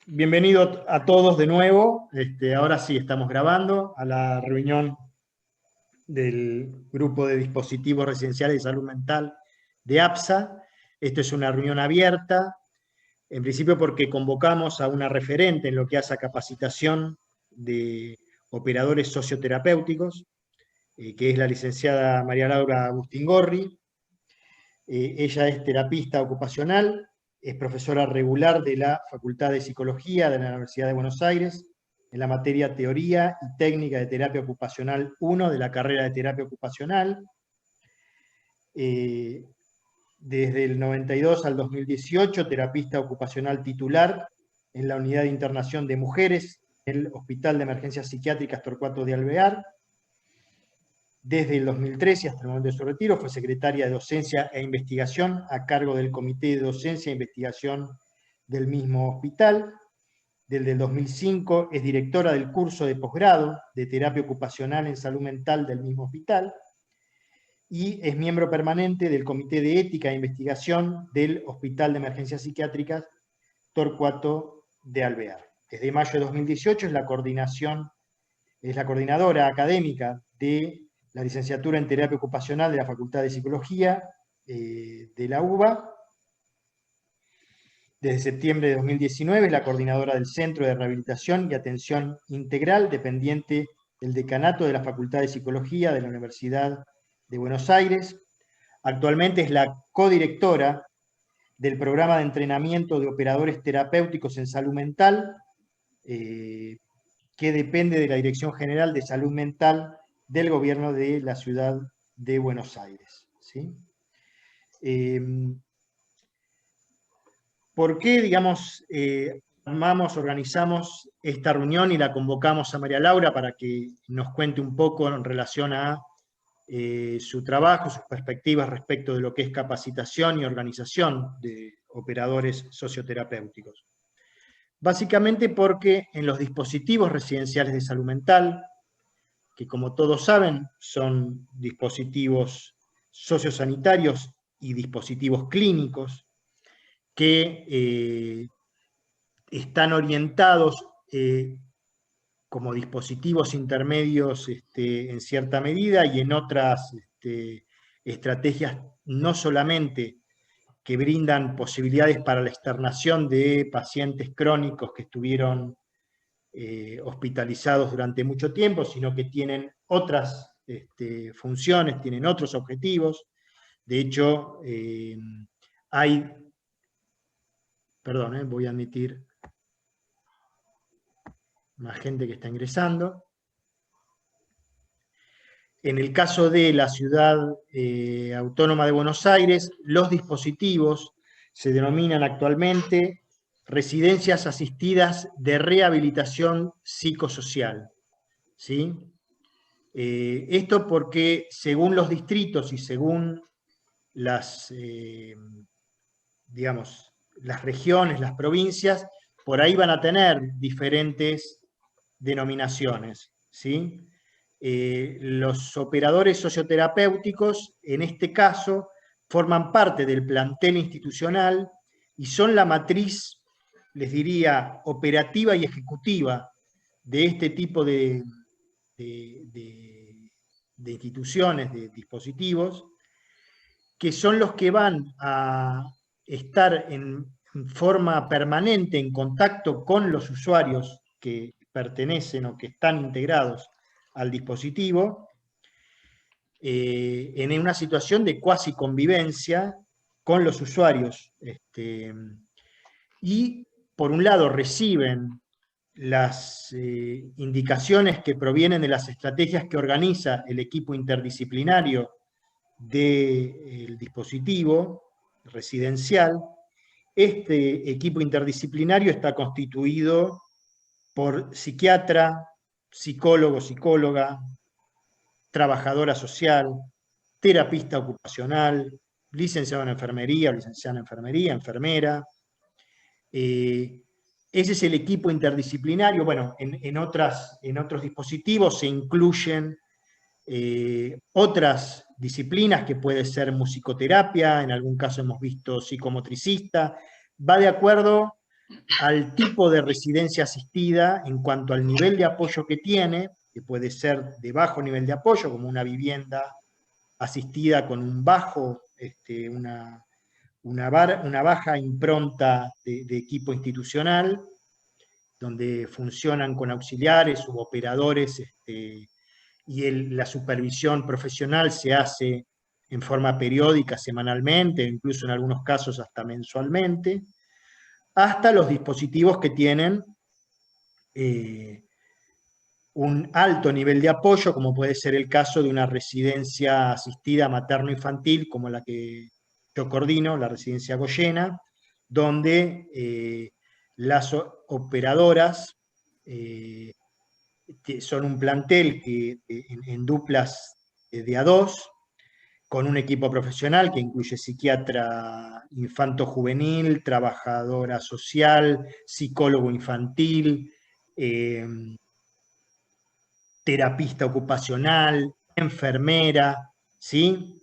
Bienvenido a todos de nuevo. Ahora sí estamos grabando a la reunión del Grupo de Dispositivos Residenciales de Salud Mental de APSA. Esto es una reunión abierta, en principio porque convocamos a una referente en lo que hace a capacitación de operadores socioterapéuticos, que es la licenciada María Laura Agustingorri. Ella es terapista ocupacional, es profesora regular de la Facultad de Psicología de la Universidad de Buenos Aires, en la materia Teoría y Técnica de Terapia Ocupacional 1 de la carrera de Terapia Ocupacional. Desde el 92 al 2018, terapista ocupacional titular en la Unidad de Internación de Mujeres, en el Hospital de Emergencias Psiquiátricas Torcuato de Alvear. Desde el 2013 hasta el momento de su retiro fue secretaria de Docencia e Investigación a cargo del Comité de Docencia e Investigación del mismo hospital. Desde el 2005 es directora del curso de posgrado de Terapia Ocupacional en Salud Mental del mismo hospital y es miembro permanente del Comité de Ética e Investigación del Hospital de Emergencias Psiquiátricas Torcuato de Alvear. Desde mayo de 2018 es la coordinadora académica de la licenciatura en Terapia Ocupacional de la Facultad de Psicología de la UBA. Desde septiembre de 2019 es la coordinadora del Centro de Rehabilitación y Atención Integral, dependiente del Decanato de la Facultad de Psicología de la Universidad de Buenos Aires. Actualmente es la codirectora del programa de entrenamiento de operadores terapéuticos en salud mental, que depende de la Dirección General de Salud Mental del Gobierno de la Ciudad de Buenos Aires. ¿Sí? ¿Por qué, digamos, organizamos esta reunión y la convocamos a María Laura para que nos cuente un poco en relación a su trabajo, sus perspectivas respecto de lo que es capacitación y organización de operadores socioterapéuticos? Básicamente porque en los dispositivos residenciales de salud mental, que como todos saben son dispositivos sociosanitarios y dispositivos clínicos que están orientados como dispositivos intermedios en cierta medida y en otras estrategias no solamente que brindan posibilidades para la externación de pacientes crónicos que estuvieron hospitalizados durante mucho tiempo, sino que tienen otras funciones, tienen otros objetivos. De hecho, voy a admitir más gente que está ingresando. En el caso de la Ciudad Autónoma de Buenos Aires, los dispositivos se denominan actualmente residencias asistidas de rehabilitación psicosocial. ¿Sí? Esto porque según los distritos y según las regiones, las provincias, por ahí van a tener diferentes denominaciones. ¿Sí? Los operadores socioterapéuticos, en este caso, forman parte del plantel institucional y son la matriz, les diría, operativa y ejecutiva de este tipo de instituciones, de dispositivos, que son los que van a estar en forma permanente en contacto con los usuarios que pertenecen o que están integrados al dispositivo, en una situación de cuasi convivencia con los usuarios. Y por un lado reciben las indicaciones que provienen de las estrategias que organiza el equipo interdisciplinario del dispositivo residencial. Este equipo interdisciplinario está constituido por psiquiatra, psicólogo, psicóloga, trabajadora social, terapista ocupacional, licenciado en enfermería, licenciada en enfermería, enfermera. Ese es el equipo interdisciplinario. Bueno, en otros dispositivos se incluyen otras disciplinas, que puede ser musicoterapia, en algún caso hemos visto psicomotricista. Va de acuerdo al tipo de residencia asistida en cuanto al nivel de apoyo que tiene, que puede ser de bajo nivel de apoyo, como una vivienda asistida con un bajo, una baja impronta de equipo institucional, donde funcionan con auxiliares, suboperadores, y la supervisión profesional se hace en forma periódica, semanalmente, incluso en algunos casos hasta mensualmente, hasta los dispositivos que tienen un alto nivel de apoyo, como puede ser el caso de una residencia asistida materno-infantil, como la que yo coordino, la residencia Goyena, donde las operadoras son un plantel que, en duplas de a dos, con un equipo profesional que incluye psiquiatra infanto-juvenil, trabajadora social, psicólogo infantil, terapista ocupacional, enfermera, ¿sí?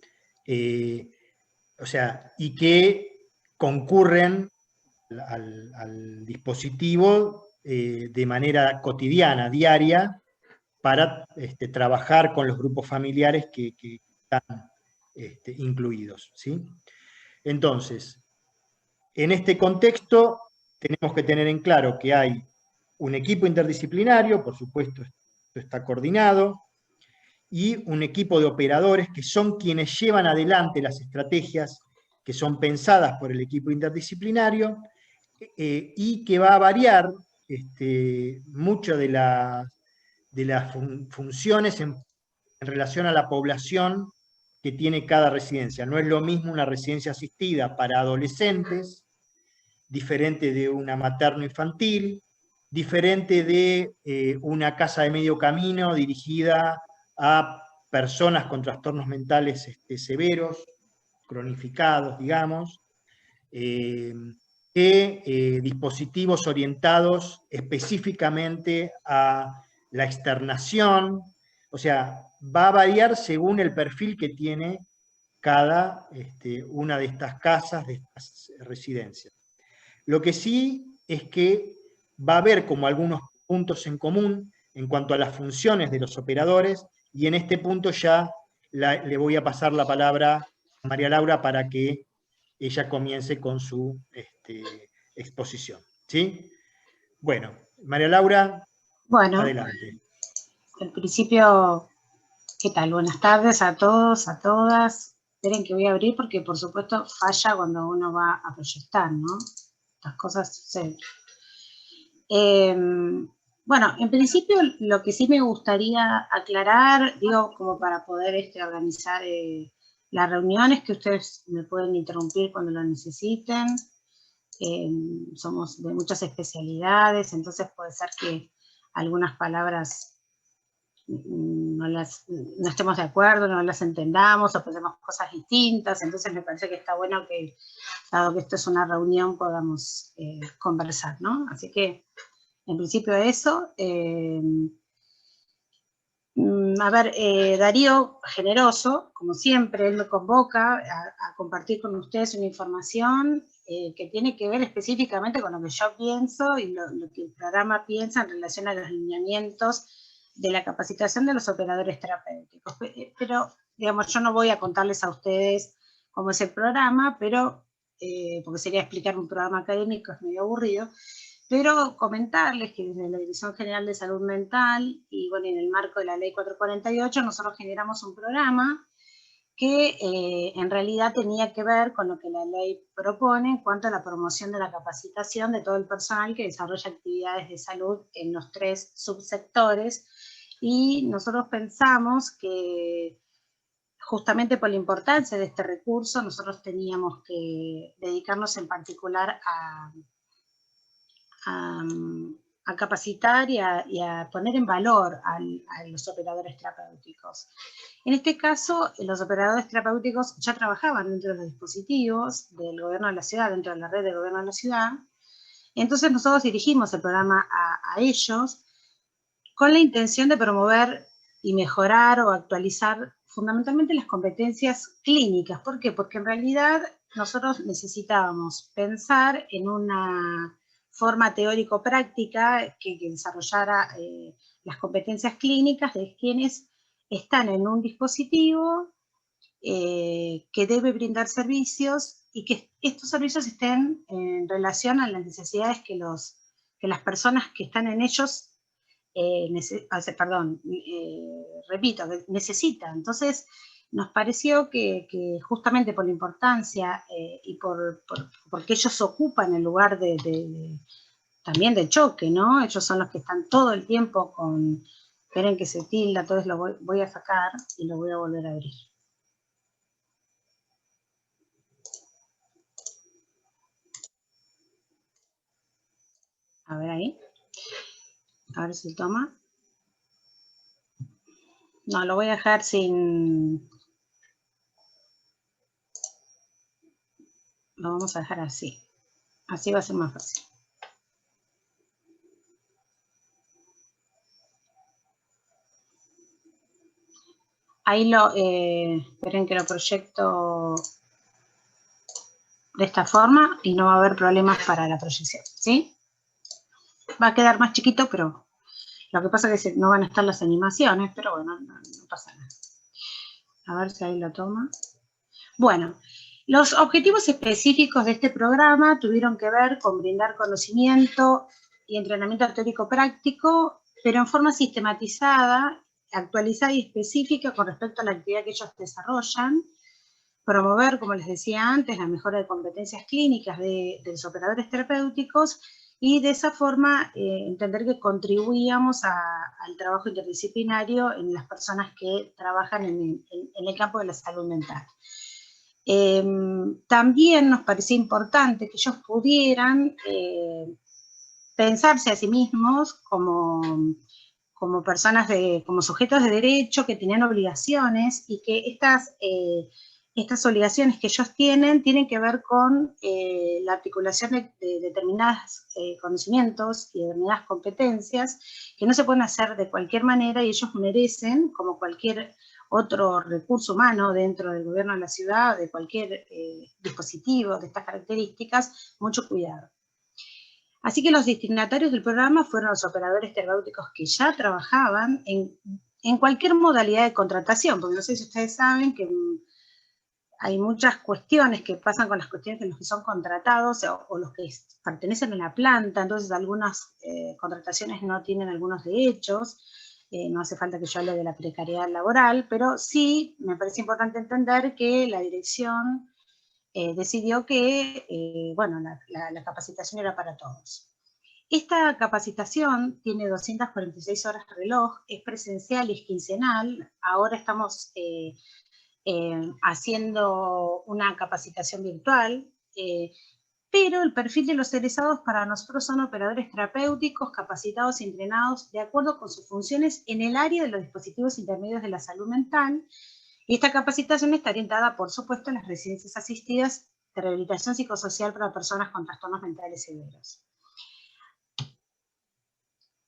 O sea, y que concurren al dispositivo de manera cotidiana, diaria, para trabajar con los grupos familiares que están incluidos, ¿sí? Entonces, en este contexto, tenemos que tener en claro que hay un equipo interdisciplinario, por supuesto, esto está coordinado, y un equipo de operadores que son quienes llevan adelante las estrategias que son pensadas por el equipo interdisciplinario, y que va a variar mucho de las funciones en relación a la población que tiene cada residencia. No es lo mismo una residencia asistida para adolescentes, diferente de una materno-infantil, diferente de una casa de medio camino dirigida a personas con trastornos mentales severos, cronificados, digamos, dispositivos orientados específicamente a la externación. O sea, va a variar según el perfil que tiene cada una de estas casas, de estas residencias. Lo que sí es que va a haber como algunos puntos en común en cuanto a las funciones de los operadores, y en este punto ya le voy a pasar la palabra a María Laura para que ella comience con su exposición. ¿Sí? Bueno, María Laura, bueno, adelante. En principio, ¿qué tal? Buenas tardes a todos, a todas. Esperen que voy a abrir porque por supuesto falla cuando uno va a proyectar, ¿no? Las cosas suceden. Bueno, en principio lo que sí me gustaría aclarar, digo, como para poder organizar las reuniones, que ustedes me pueden interrumpir cuando lo necesiten. Somos de muchas especialidades, entonces puede ser que algunas palabras no estemos de acuerdo, no las entendamos o pensemos cosas distintas, entonces me parece que está bueno que, dado que esto es una reunión, podamos conversar, ¿no? Así que, en principio eso. A ver, Darío, generoso, como siempre, él me convoca a compartir con ustedes una información que tiene que ver específicamente con lo que yo pienso y lo que el programa piensa en relación a los lineamientos de la capacitación de los operadores terapéuticos. Pero, digamos, yo no voy a contarles a ustedes cómo es el programa, pero, porque sería explicar un programa académico, es medio aburrido, pero comentarles que desde la Dirección General de Salud Mental y bueno, en el marco de la Ley 448, nosotros generamos un programa que en realidad tenía que ver con lo que la ley propone en cuanto a la promoción de la capacitación de todo el personal que desarrolla actividades de salud en los 3 subsectores, y nosotros pensamos que justamente por la importancia de este recurso, nosotros teníamos que dedicarnos en particular a capacitar y a poner en valor a los operadores terapéuticos. En este caso, los operadores terapéuticos ya trabajaban dentro de los dispositivos del gobierno de la ciudad, dentro de la red del gobierno de la ciudad. Entonces nosotros dirigimos el programa a ellos con la intención de promover y mejorar o actualizar fundamentalmente las competencias clínicas. ¿Por qué? Porque en realidad nosotros necesitábamos pensar en una forma teórico-práctica que desarrollara las competencias clínicas de quienes están en un dispositivo que debe brindar servicios y que estos servicios estén en relación a las necesidades que las personas que están en ellos repito, necesitan. Entonces, nos pareció que justamente por la importancia y porque ellos ocupan el lugar también de choque, ¿no? Ellos son los que están todo el tiempo con... Esperen que se tilda, entonces lo voy a sacar y lo voy a volver a abrir. A ver ahí. A ver si toma. No, lo voy a dejar sin... Lo vamos a dejar así. Así va a ser más fácil. Ahí esperen que lo proyecto de esta forma y no va a haber problemas para la proyección, ¿sí? Va a quedar más chiquito, pero lo que pasa es que no van a estar las animaciones, pero bueno, no pasa nada. A ver si ahí lo toma. Bueno, los objetivos específicos de este programa tuvieron que ver con brindar conocimiento y entrenamiento teórico-práctico, pero en forma sistematizada, actualizada y específica con respecto a la actividad que ellos desarrollan, promover, como les decía antes, la mejora de competencias clínicas de los operadores terapéuticos y de esa forma entender que contribuíamos al trabajo interdisciplinario en las personas que trabajan en el campo de la salud mental. También nos parecía importante que ellos pudieran pensarse a sí mismos como personas, como sujetos de derecho que tenían obligaciones y que estas obligaciones que ellos tienen que ver con la articulación de determinados conocimientos y determinadas competencias que no se pueden hacer de cualquier manera y ellos merecen, como cualquier otro recurso humano dentro del gobierno de la ciudad, de cualquier dispositivo de estas características, mucho cuidado. Así que los destinatarios del programa fueron los operadores terapéuticos que ya trabajaban en cualquier modalidad de contratación, porque no sé si ustedes saben que hay muchas cuestiones que pasan con las cuestiones de los que son contratados o los que pertenecen a la planta, entonces algunas contrataciones no tienen algunos derechos, no hace falta que yo hable de la precariedad laboral, pero sí me parece importante entender que la dirección decidió que, bueno, la capacitación era para todos. Esta capacitación tiene 246 horas de reloj, es presencial y es quincenal. Ahora estamos haciendo una capacitación virtual, pero el perfil de los egresados para nosotros son operadores terapéuticos capacitados y entrenados de acuerdo con sus funciones en el área de los dispositivos intermedios de la salud mental. Y esta capacitación está orientada, por supuesto, a las residencias asistidas de rehabilitación psicosocial para personas con trastornos mentales severos.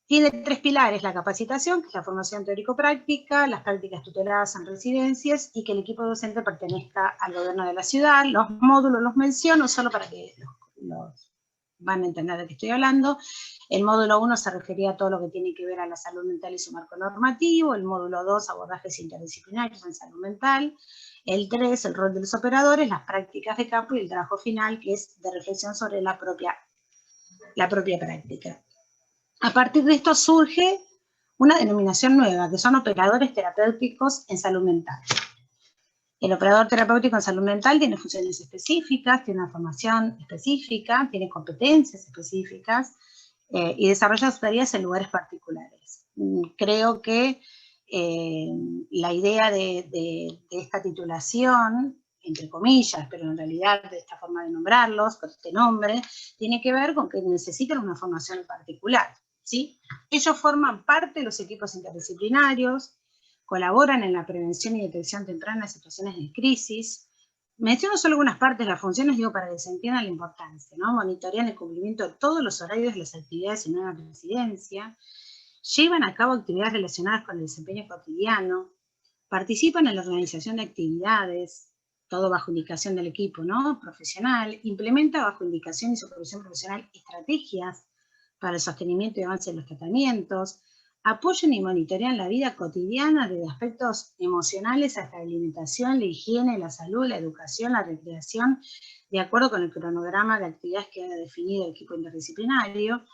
Tiene 3 pilares: la capacitación, que es la formación teórico-práctica, las prácticas tuteladas en residencias y que el equipo docente pertenezca al gobierno de la ciudad. Los módulos los menciono solo para que los van a entender de qué estoy hablando. El módulo 1 se refería a todo lo que tiene que ver a la salud mental y su marco normativo. El módulo 2, abordajes interdisciplinarios en salud mental. El 3, el rol de los operadores, las prácticas de campo y el trabajo final, que es de reflexión sobre la propia práctica. A partir de esto surge una denominación nueva, que son operadores terapéuticos en salud mental. El operador terapéutico en salud mental tiene funciones específicas, tiene una formación específica, tiene competencias específicas y desarrolla sus tareas en lugares particulares. Creo que la idea de esta titulación, entre comillas, pero en realidad de esta forma de nombrarlos, con este nombre, tiene que ver con que necesitan una formación particular, ¿sí? Ellos forman parte de los equipos interdisciplinarios, colaboran en la prevención y detección temprana de situaciones de crisis. Menciono solo algunas partes de las funciones, digo, para que se entienda la importancia, ¿no? Monitorean el cumplimiento de todos los horarios de las actividades en una residencia, llevan a cabo actividades relacionadas con el desempeño cotidiano, participan en la organización de actividades, todo bajo indicación del equipo, ¿no?, profesional, implementa bajo indicación y supervisión profesional estrategias para el sostenimiento y avance de los tratamientos, apoyan y monitorean la vida cotidiana desde aspectos emocionales hasta la alimentación, la higiene, la salud, la educación, la recreación, de acuerdo con el cronograma de actividades que ha definido el equipo interdisciplinario.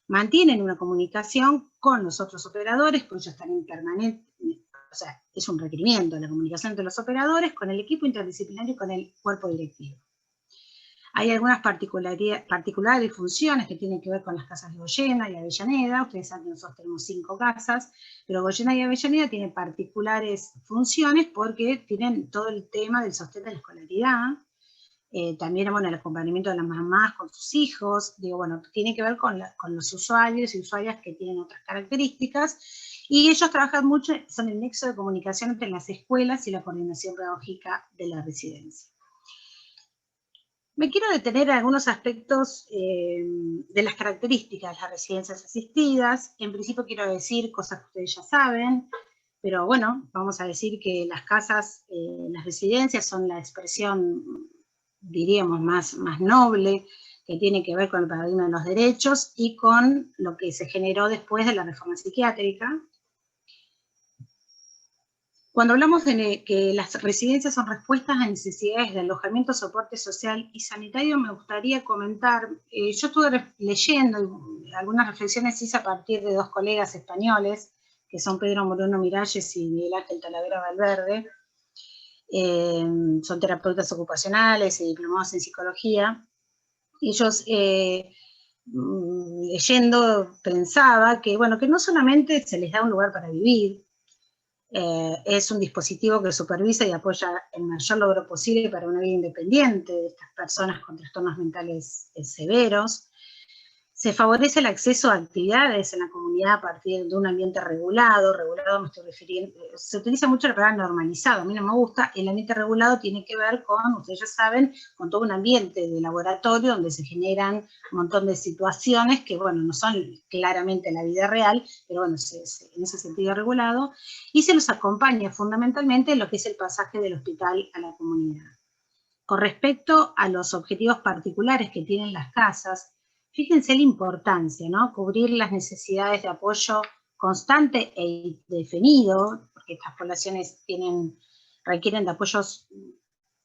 Mantienen una comunicación con los otros operadores, pues ellos están en permanente, o sea, es un requerimiento la comunicación entre los operadores, con el equipo interdisciplinario y con el cuerpo directivo. Hay algunas particulares funciones que tienen que ver con las casas de Goyena y Avellaneda. Ustedes saben que nosotros tenemos 5 casas, pero Goyena y Avellaneda tienen particulares funciones porque tienen todo el tema del sostén de la escolaridad. También, bueno, el acompañamiento de las mamás con sus hijos, digo, bueno, tiene que ver con los usuarios y usuarias que tienen otras características, y ellos trabajan mucho, son el nexo de comunicación entre las escuelas y la coordinación pedagógica de la residencia. Me quiero detener en algunos aspectos de las características de las residencias asistidas. En principio quiero decir cosas que ustedes ya saben, pero bueno, vamos a decir que las casas, las residencias son la expresión, diríamos, más noble, que tiene que ver con el paradigma de los derechos y con lo que se generó después de la reforma psiquiátrica. Cuando hablamos de que las residencias son respuestas a necesidades de alojamiento, soporte social y sanitario, me gustaría comentar, yo estuve leyendo algunas reflexiones hice a partir de 2 colegas españoles, que son Pedro Moreno Miralles y Miguel Ángel Talavera Valverde. Son terapeutas ocupacionales y diplomados en psicología. Ellos, leyendo, pensaba que, bueno, que no solamente se les da un lugar para vivir, es un dispositivo que supervisa y apoya el mayor logro posible para una vida independiente de estas personas con trastornos mentales severos. Se favorece el acceso a actividades en la comunidad a partir de un ambiente regulado me estoy refiriendo, se utiliza mucho la palabra normalizado, a mí no me gusta, el ambiente regulado tiene que ver con, ustedes ya saben, con todo un ambiente de laboratorio donde se generan un montón de situaciones que, bueno, no son claramente la vida real, pero bueno, en ese sentido regulado, y se los acompaña fundamentalmente en lo que es el pasaje del hospital a la comunidad. Con respecto a los objetivos particulares que tienen las casas, fíjense la importancia, ¿no? Cubrir las necesidades de apoyo constante e definido, porque estas poblaciones requieren de apoyos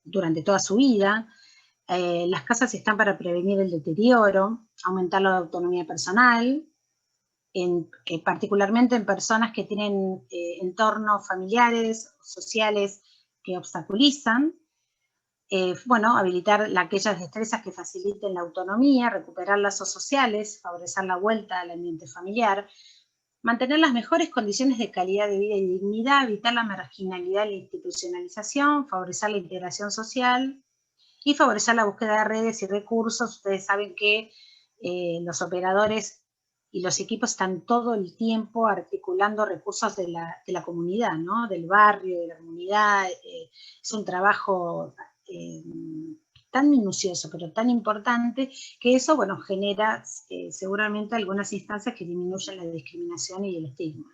durante toda su vida. Las casas están para prevenir el deterioro, aumentar la autonomía personal, particularmente en personas que tienen entornos familiares, sociales que obstaculizan. Bueno, habilitar aquellas destrezas que faciliten la autonomía, recuperar lazos sociales, favorecer la vuelta al ambiente familiar, mantener las mejores condiciones de calidad de vida y dignidad, evitar la marginalidad y la institucionalización, favorecer la integración social y favorecer la búsqueda de redes y recursos. Ustedes saben que los operadores y los equipos están todo el tiempo articulando recursos de la comunidad, ¿no? Del barrio, de la comunidad. Es un trabajo tan minucioso, pero tan importante, que eso, bueno, genera seguramente algunas instancias que disminuyen la discriminación y el estigma.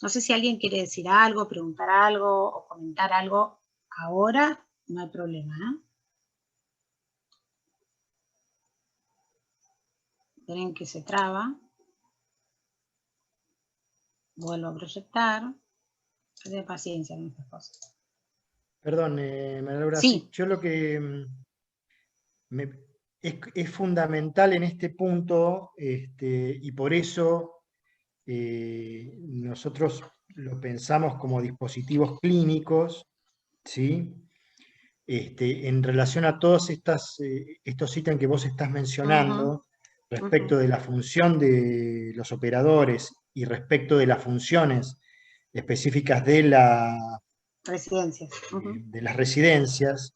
No sé si alguien quiere decir algo, preguntar algo o comentar algo ahora, no hay problema, ¿no? Esperen que se traba. Vuelvo a proyectar. Ten paciencia en estas cosas. Perdón, María Laura, sí. Yo lo que es fundamental en este punto, y por eso nosotros lo pensamos como dispositivos clínicos, ¿sí? En relación a todos estos ítems que vos estás mencionando, respecto de la función de los operadores y respecto de las funciones específicas de las residencias,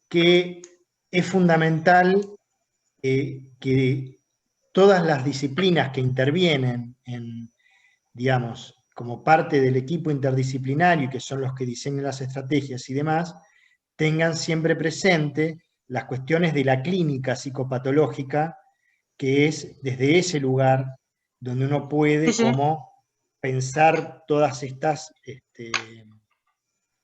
que es fundamental que todas las disciplinas que intervienen digamos, como parte del equipo interdisciplinario, y que son los que diseñan las estrategias y demás, tengan siempre presente las cuestiones de la clínica psicopatológica, que es desde ese lugar donde uno puede como pensar todas estas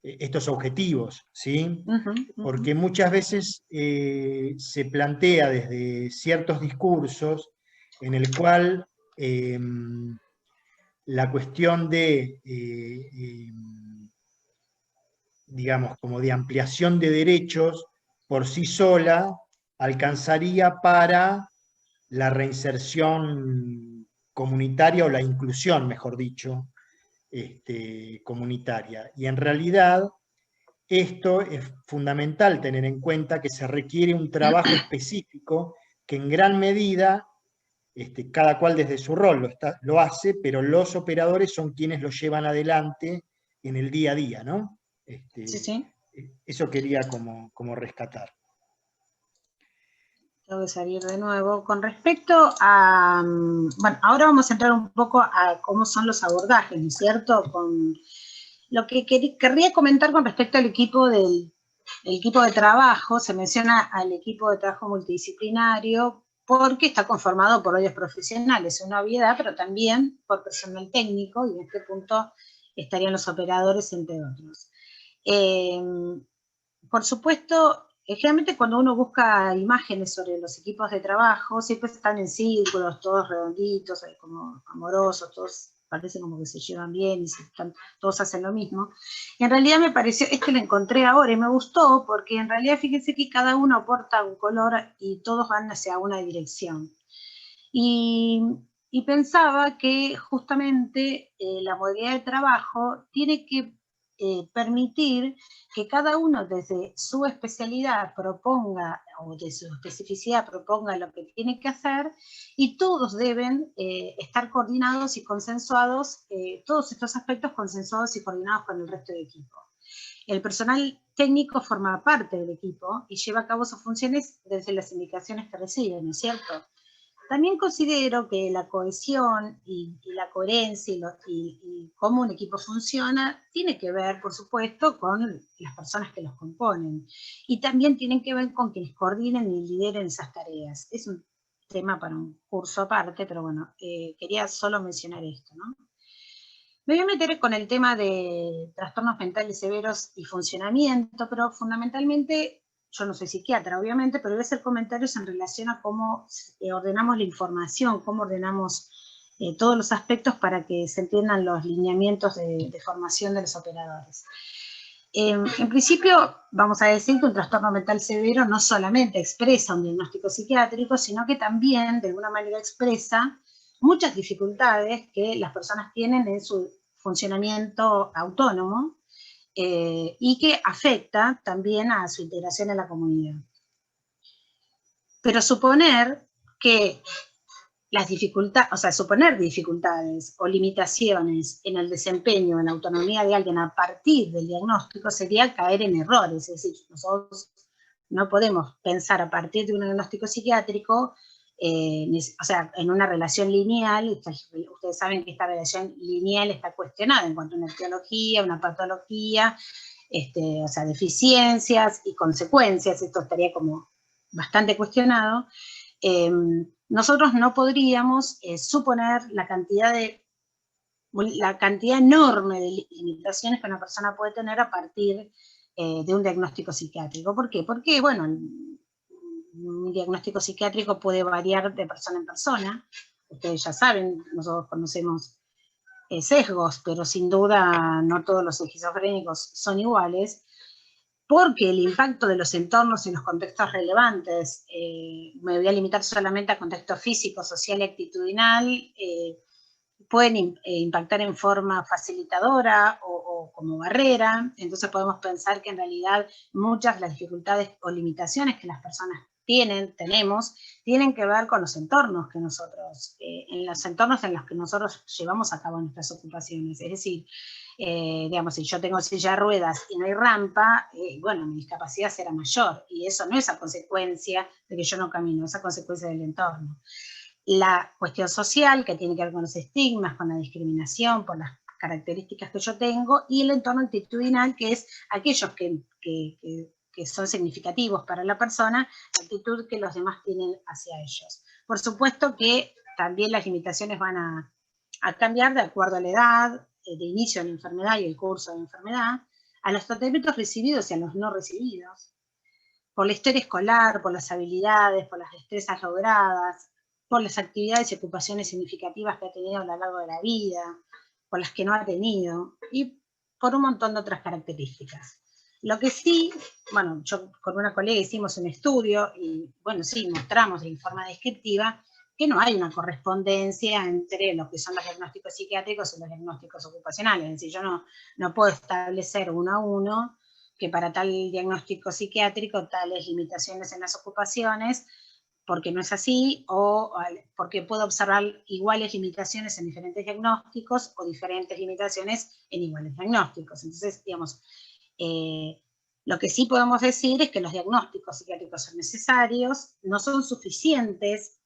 estos objetivos, ¿sí? Ujú. Porque muchas veces se plantea desde ciertos discursos en el cual la cuestión de, digamos, como de ampliación de derechos por sí sola alcanzaría para la reinserción comunitaria o la inclusión, mejor dicho, comunitaria. Y en realidad esto es fundamental tener en cuenta que se requiere un trabajo específico que en gran medida, cada cual desde su rol lo hace, pero los operadores son quienes lo llevan adelante en el día a día, ¿no? Sí, sí. Eso quería como rescatar. Tengo que salir de nuevo. Con respecto a, bueno, ahora vamos a entrar un poco a cómo son los abordajes, ¿no es cierto? Con lo que querría comentar con respecto al equipo el equipo de trabajo, se menciona al equipo de trabajo multidisciplinario porque está conformado por varios profesionales, una obviedad, pero también por personal técnico, y en este punto estarían los operadores, entre otros. Por supuesto, generalmente cuando uno busca imágenes sobre los equipos de trabajo, siempre están en círculos, todos redonditos, como amorosos, todos parecen como que se llevan bien y todos hacen lo mismo. Y en realidad me pareció, lo encontré ahora y me gustó, porque en realidad fíjense que cada uno aporta un color y todos van hacia una dirección. Y, y pensaba que justamente la modalidad de trabajo tiene que permitir que cada uno desde su especialidad proponga, o de su especificidad proponga lo que tiene que hacer, y todos deben estar coordinados y consensuados, todos estos aspectos consensuados y coordinados con el resto del equipo. El personal técnico forma parte del equipo y lleva a cabo sus funciones desde las indicaciones que recibe, ¿no es cierto? También considero que la cohesión y la coherencia y cómo un equipo funciona tiene que ver, por supuesto, con las personas que los componen. Y también tienen que ver con quienes coordinen y lideren esas tareas. Es un tema para un curso aparte, pero bueno, quería solo mencionar esto, ¿no? Me voy a meter con el tema de trastornos mentales severos y funcionamiento, pero fundamentalmente, yo no soy psiquiatra, obviamente, pero voy a hacer comentarios en relación a cómo ordenamos la información, cómo ordenamos todos los aspectos para que se entiendan los lineamientos de formación de los operadores. En principio, vamos a decir que un trastorno mental severo no solamente expresa un diagnóstico psiquiátrico, sino que también, de alguna manera, expresa muchas dificultades que las personas tienen en su funcionamiento autónomo y que afecta también a su integración en la comunidad. Pero suponer que las dificultades, o sea, suponer dificultades o limitaciones en el desempeño, en la autonomía de alguien a partir del diagnóstico sería caer en errores. Es decir, nosotros no podemos pensar a partir de un diagnóstico psiquiátrico, o sea, en una relación lineal. Ustedes saben que esta relación lineal está cuestionada en cuanto a una etiología, una patología, o sea, deficiencias y consecuencias. Esto estaría como bastante cuestionado. Nosotros no podríamos suponer la cantidad enorme de limitaciones que una persona puede tener a partir de un diagnóstico psiquiátrico. ¿Por qué? Porque, bueno, un diagnóstico psiquiátrico puede variar de persona en persona. Ustedes ya saben, nosotros conocemos sesgos, pero sin duda no todos los esquizofrénicos son iguales, porque el impacto de los entornos y los contextos relevantes, me voy a limitar solamente a contexto físico, social y actitudinal, pueden impactar en forma facilitadora o como barrera. Entonces podemos pensar que en realidad muchas de las dificultades o limitaciones que las personas tenemos, tienen que ver con los entornos que nosotros, en los entornos en los que nosotros llevamos a cabo nuestras ocupaciones. Es decir, digamos, si yo tengo silla de ruedas y no hay rampa, bueno, mi discapacidad será mayor, y eso no es a consecuencia de que yo no camino, es a consecuencia del entorno. La cuestión social, que tiene que ver con los estigmas, con la discriminación, por las características que yo tengo, y el entorno actitudinal, que es aquellos que son significativos para la persona, la actitud que los demás tienen hacia ellos. Por supuesto que también las limitaciones van a cambiar de acuerdo a la edad de inicio de la enfermedad y el curso de la enfermedad, a los tratamientos recibidos y a los no recibidos, por la historia escolar, por las habilidades, por las destrezas logradas, por las actividades y ocupaciones significativas que ha tenido a lo largo de la vida, por las que no ha tenido, y por un montón de otras características. Lo que sí, bueno, yo con una colega hicimos un estudio y, bueno, sí, mostramos en forma descriptiva que no hay una correspondencia entre lo que son los diagnósticos psiquiátricos y los diagnósticos ocupacionales. Es decir, yo no puedo establecer uno a uno que para tal diagnóstico psiquiátrico tales limitaciones en las ocupaciones, porque no es así, o porque puedo observar iguales limitaciones en diferentes diagnósticos o diferentes limitaciones en iguales diagnósticos. Entonces, digamos, lo que sí podemos decir es que los diagnósticos psiquiátricos son necesarios, no son suficientes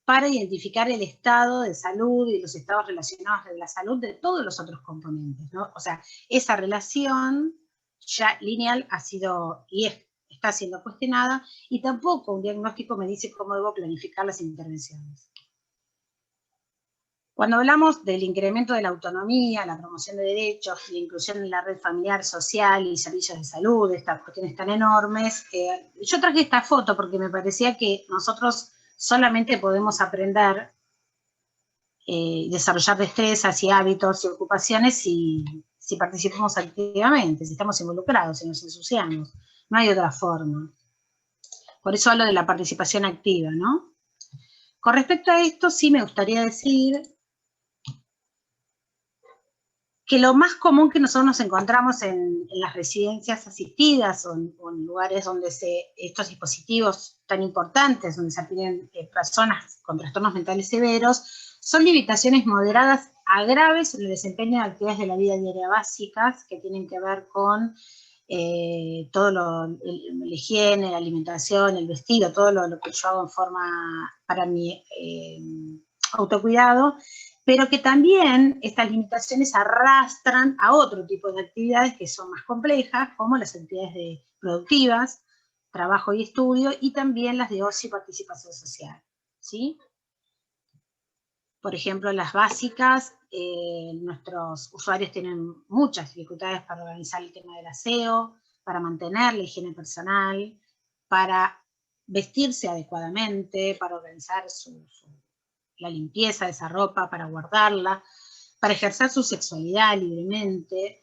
para identificar el estado de salud y los estados relacionados de la salud de todos los otros componentes, ¿no? O sea, esa relación ya lineal ha sido y está siendo cuestionada, y tampoco un diagnóstico me dice cómo debo planificar las intervenciones. Cuando hablamos del incremento de la autonomía, la promoción de derechos, la inclusión en la red familiar, social y servicios de salud, estas cuestiones tan enormes, yo traje esta foto porque me parecía que nosotros solamente podemos aprender y desarrollar destrezas y hábitos y ocupaciones si participamos activamente, si estamos involucrados, si nos ensuciamos. No hay otra forma. Por eso hablo de la participación activa, ¿no? Con respecto a esto, sí me gustaría decir que lo más común que nosotros nos encontramos en las residencias asistidas o en lugares donde estos dispositivos tan importantes, donde se atienden personas con trastornos mentales severos, son limitaciones moderadas a graves en el desempeño de actividades de la vida diaria básicas que tienen que ver con todo la higiene, la alimentación, el vestido, todo lo que yo hago en forma para mi autocuidado, pero que también estas limitaciones arrastran a otro tipo de actividades que son más complejas, como las actividades productivas, trabajo y estudio, y también las de ocio y participación social, ¿sí? Por ejemplo, las básicas, nuestros usuarios tienen muchas dificultades para organizar el tema del aseo, para mantener la higiene personal, para vestirse adecuadamente, para organizar la limpieza de esa ropa, para guardarla, para ejercer su sexualidad libremente.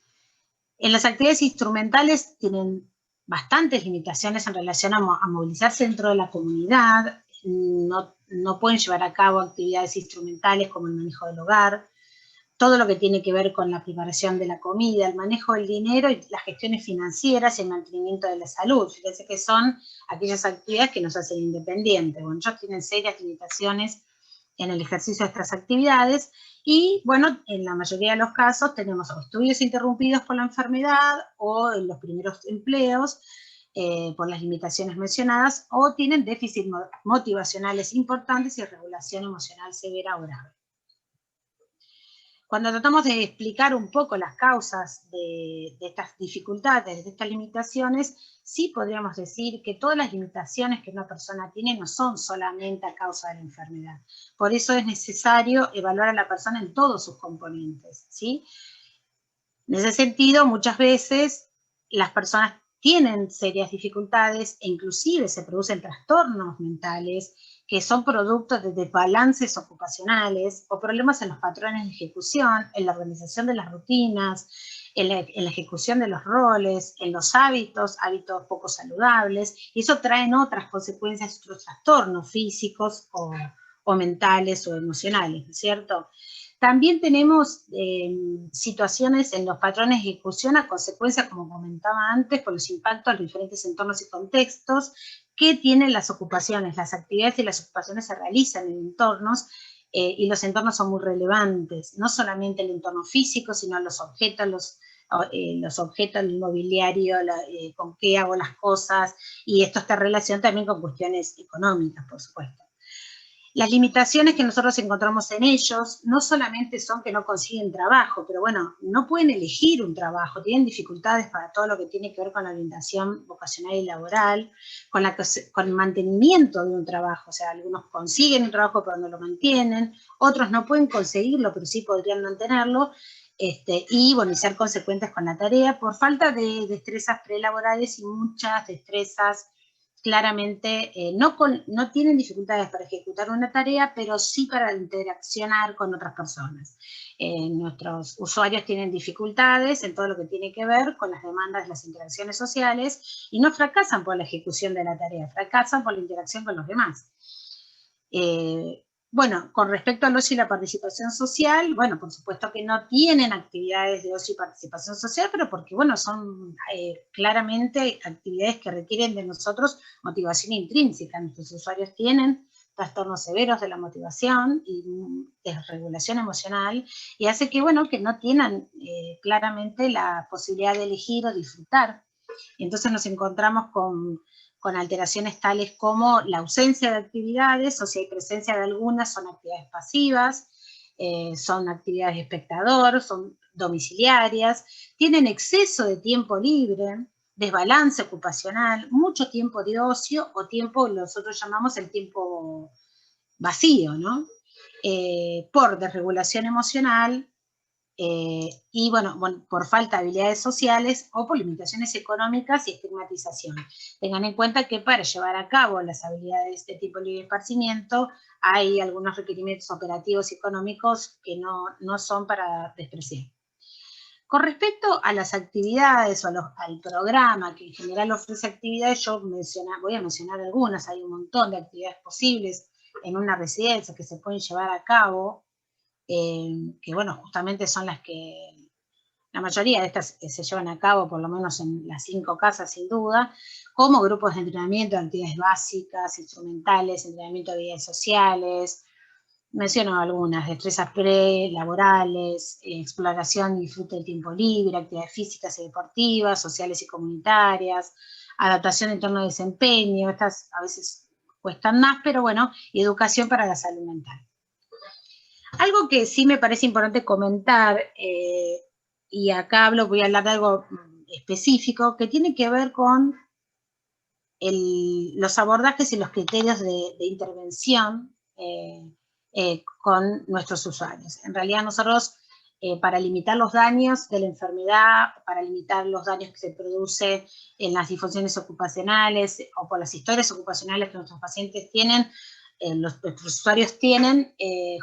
En las actividades instrumentales tienen bastantes limitaciones en relación a movilizarse dentro de la comunidad, no pueden llevar a cabo actividades instrumentales como el manejo del hogar, todo lo que tiene que ver con la preparación de la comida, el manejo del dinero y las gestiones financieras y el mantenimiento de la salud. Fíjense que son aquellas actividades que nos hacen independientes. Bueno, ellos tienen serias limitaciones en el ejercicio de estas actividades y, bueno, en la mayoría de los casos tenemos estudios interrumpidos por la enfermedad o en los primeros empleos por las limitaciones mencionadas, o tienen déficits motivacionales importantes y regulación emocional severa o grave. Cuando tratamos de explicar un poco las causas de estas dificultades, de estas limitaciones, sí podríamos decir que todas las limitaciones que una persona tiene no son solamente a causa de la enfermedad. Por eso es necesario evaluar a la persona en todos sus componentes, ¿sí? En ese sentido, muchas veces las personas tienen serias dificultades e inclusive se producen trastornos mentales que son productos de desbalances ocupacionales o problemas en los patrones de ejecución, en la organización de las rutinas, en la ejecución de los roles, en los hábitos poco saludables, y eso trae otras consecuencias, otros trastornos físicos o mentales o emocionales, ¿no es cierto? También tenemos situaciones en los patrones de ejecución a consecuencia, como comentaba antes, por los impactos de los diferentes entornos y contextos que tienen las ocupaciones. Las actividades y las ocupaciones se realizan en entornos y los entornos son muy relevantes. No solamente el entorno físico, sino los objetos, el mobiliario, con qué hago las cosas, y esto está en relación también con cuestiones económicas, por supuesto. Las limitaciones que nosotros encontramos en ellos no solamente son que no consiguen trabajo, pero bueno, no pueden elegir un trabajo, tienen dificultades para todo lo que tiene que ver con la orientación vocacional y laboral, con el mantenimiento de un trabajo. O sea, algunos consiguen un trabajo pero no lo mantienen, otros no pueden conseguirlo pero sí podrían mantenerlo, y bueno, y ser consecuentes con la tarea por falta de destrezas prelaborales y muchas destrezas claramente no tienen dificultades para ejecutar una tarea, pero sí para interaccionar con otras personas. Nuestros usuarios tienen dificultades en todo lo que tiene que ver con las demandas de las interacciones sociales y no fracasan por la ejecución de la tarea, fracasan por la interacción con los demás. Bueno, con respecto al ocio y la participación social, bueno, por supuesto que no tienen actividades de ocio y participación social, pero porque, bueno, son claramente actividades que requieren de nosotros motivación intrínseca. Nuestros usuarios tienen trastornos severos de la motivación y desregulación emocional, y hace que, bueno, que no tienen claramente la posibilidad de elegir o disfrutar. Entonces nos encontramos con alteraciones tales como la ausencia de actividades, o si hay presencia de algunas, son actividades pasivas, son actividades de espectador, son domiciliarias, tienen exceso de tiempo libre, desbalance ocupacional, mucho tiempo de ocio o tiempo, nosotros llamamos el tiempo vacío, ¿no? Por desregulación emocional, y bueno, por falta de habilidades sociales o por limitaciones económicas y estigmatización. Tengan en cuenta que para llevar a cabo las habilidades de tipo libre esparcimiento hay algunos requerimientos operativos y económicos que no son para despreciar. Con respecto a las actividades o al programa que en general ofrece actividades, voy a mencionar algunas, hay un montón de actividades posibles en una residencia que se pueden llevar a cabo, que bueno, justamente son las que la mayoría de estas se llevan a cabo, por lo menos en las 5 casas sin duda, como grupos de entrenamiento de actividades básicas, instrumentales, entrenamiento de habilidades sociales, menciono algunas, destrezas prelaborales, exploración y disfrute del tiempo libre, actividades físicas y deportivas, sociales y comunitarias, adaptación en torno al desempeño, estas a veces cuestan más, pero bueno, y educación para la salud mental. Algo que sí me parece importante comentar, y acá voy a hablar de algo específico, que tiene que ver con los abordajes y los criterios de intervención con nuestros usuarios. En realidad nosotros, para limitar los daños de la enfermedad, para limitar los daños que se producen en las disfunciones ocupacionales o por las historias ocupacionales que nuestros pacientes tienen, nuestros usuarios tienen,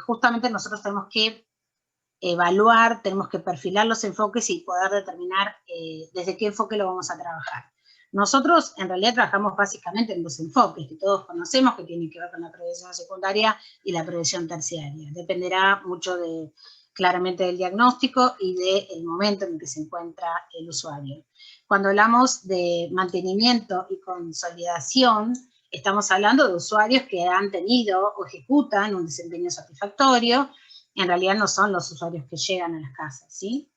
justamente nosotros tenemos que evaluar, tenemos que perfilar los enfoques y poder determinar desde qué enfoque lo vamos a trabajar. Nosotros en realidad trabajamos básicamente en 2 enfoques que todos conocemos, que tienen que ver con la prevención secundaria y la prevención terciaria. Dependerá mucho claramente del diagnóstico y del momento en el que se encuentra el usuario. Cuando hablamos de mantenimiento y consolidación, estamos hablando de usuarios que han tenido o ejecutan un desempeño satisfactorio. En realidad no son los usuarios que llegan a las casas, ¿sí?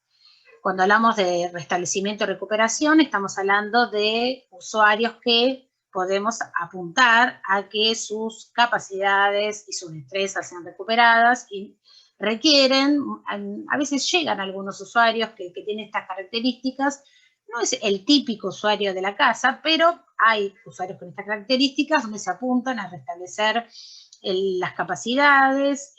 Cuando hablamos de restablecimiento y recuperación, estamos hablando de usuarios que podemos apuntar a que sus capacidades y sus destrezas sean recuperadas y requieren, a veces llegan algunos usuarios que tienen estas características. No es el típico usuario de la casa, pero hay usuarios con estas características donde se apuntan a restablecer las capacidades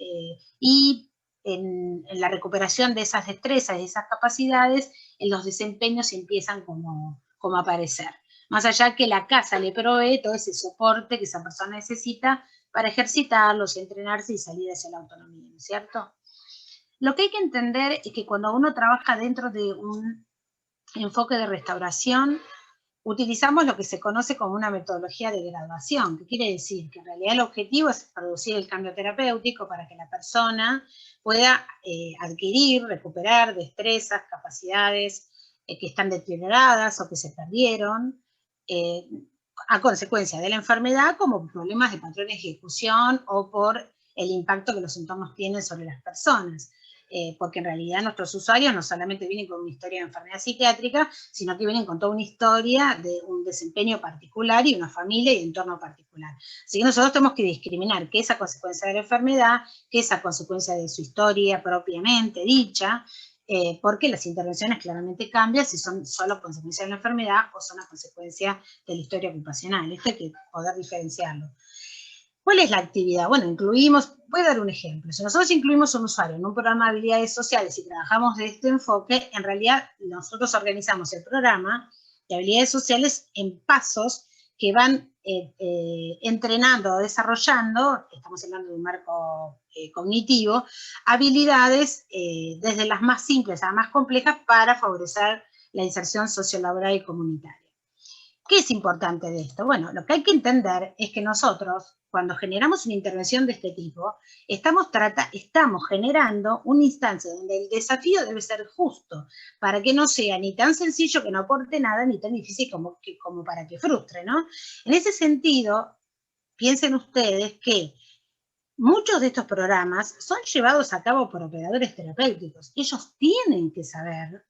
y en la recuperación de esas destrezas y de esas capacidades, en los desempeños empiezan como a aparecer. Más allá que la casa le provee todo ese soporte que esa persona necesita para ejercitarlos, entrenarse y salir hacia la autonomía, ¿no es cierto? Lo que hay que entender es que cuando uno trabaja dentro de un enfoque de restauración, utilizamos lo que se conoce como una metodología de graduación, que quiere decir que en realidad el objetivo es producir el cambio terapéutico para que la persona pueda adquirir, recuperar destrezas, capacidades que están deterioradas o que se perdieron a consecuencia de la enfermedad, como problemas de patrones de ejecución o por el impacto que los entornos tienen sobre las personas. Porque en realidad nuestros usuarios no solamente vienen con una historia de enfermedad psiquiátrica, sino que vienen con toda una historia de un desempeño particular y una familia y entorno particular. Así que nosotros tenemos que discriminar qué es a consecuencia de la enfermedad, qué es a consecuencia de su historia propiamente dicha, porque las intervenciones claramente cambian si son solo consecuencia de la enfermedad o son a consecuencia de la historia ocupacional. Esto hay que poder diferenciarlo. ¿Cuál es la actividad? Bueno, incluimos, voy a dar un ejemplo. Si nosotros incluimos un usuario en un programa de habilidades sociales y trabajamos de este enfoque, en realidad nosotros organizamos el programa de habilidades sociales en pasos que van entrenando o desarrollando, estamos hablando de un marco cognitivo, habilidades desde las más simples a las más complejas para favorecer la inserción sociolaboral y comunitaria. ¿Qué es importante de esto? Bueno, lo que hay que entender es que nosotros, cuando generamos una intervención de este tipo, estamos generando una instancia donde el desafío debe ser justo, para que no sea ni tan sencillo que no aporte nada, ni tan difícil como para que frustre, ¿no? En ese sentido, piensen ustedes que muchos de estos programas son llevados a cabo por operadores terapéuticos. Ellos tienen que saber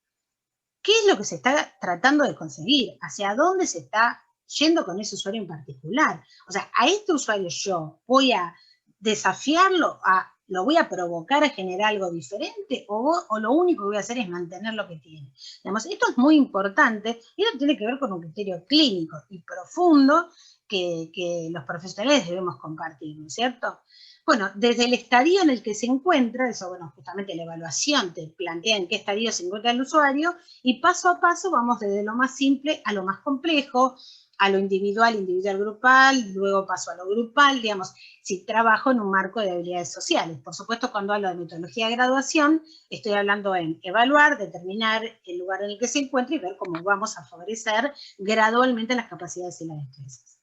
qué es lo que se está tratando de conseguir, hacia dónde se está yendo con ese usuario en particular. O sea, a este usuario yo voy a desafiarlo, lo voy a provocar a generar algo diferente, o lo único que voy a hacer es mantener lo que tiene. Digamos, esto es muy importante, y esto tiene que ver con un criterio clínico y profundo que los profesionales debemos compartir, ¿no es cierto? Bueno, desde el estadio en el que se encuentra, eso, bueno, justamente la evaluación te plantea en qué estadio se encuentra el usuario, y paso a paso vamos desde lo más simple a lo más complejo, a lo individual, grupal, luego paso a lo grupal, digamos, si trabajo en un marco de habilidades sociales. Por supuesto, cuando hablo de metodología de graduación, estoy hablando en evaluar, determinar el lugar en el que se encuentra y ver cómo vamos a favorecer gradualmente las capacidades y las destrezas.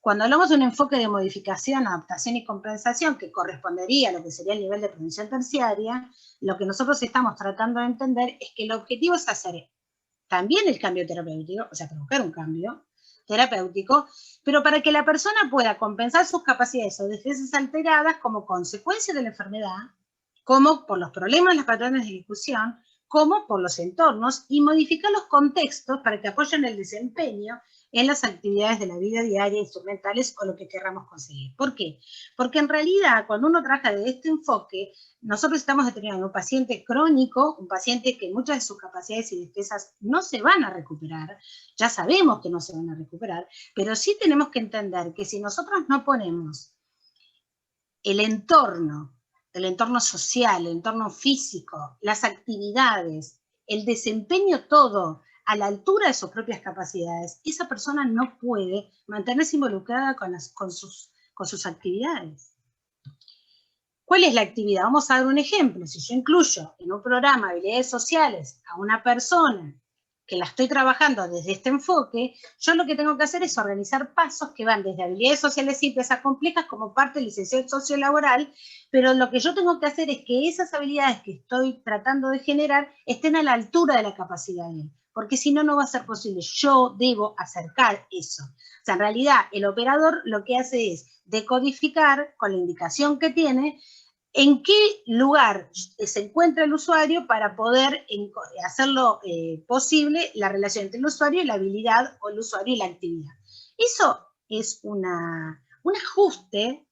Cuando hablamos de un enfoque de modificación, adaptación y compensación, que correspondería a lo que sería el nivel de prevención terciaria, lo que nosotros estamos tratando de entender es que el objetivo es hacer también el cambio terapéutico, o sea, provocar un cambio terapéutico, pero para que la persona pueda compensar sus capacidades o destrezas alteradas como consecuencia de la enfermedad, como por los problemas, los patrones de ejecución, como por los entornos, y modificar los contextos para que apoyen el desempeño en las actividades de la vida diaria, instrumentales o lo que queramos conseguir. ¿Por qué? Porque en realidad, cuando uno trabaja de este enfoque, nosotros estamos determinando un paciente crónico, un paciente que muchas de sus capacidades y destrezas no se van a recuperar, ya sabemos que no se van a recuperar, pero sí tenemos que entender que si nosotros no ponemos el entorno social, el entorno físico, las actividades, el desempeño todo a la altura de sus propias capacidades, esa persona no puede mantenerse involucrada con sus actividades. ¿Cuál es la actividad? Vamos a dar un ejemplo. Si yo incluyo en un programa de habilidades sociales a una persona que la estoy trabajando desde este enfoque, yo lo que tengo que hacer es organizar pasos que van desde habilidades sociales simples a complejas como parte de licenciatura sociolaboral, pero lo que yo tengo que hacer es que esas habilidades que estoy tratando de generar estén a la altura de la capacidad de él, porque si no, no va a ser posible. Yo debo acercar eso. O sea, en realidad, el operador lo que hace es decodificar con la indicación que tiene en qué lugar se encuentra el usuario para poder hacerlo posible la relación entre el usuario y la habilidad, o el usuario y la actividad. Eso es un ajuste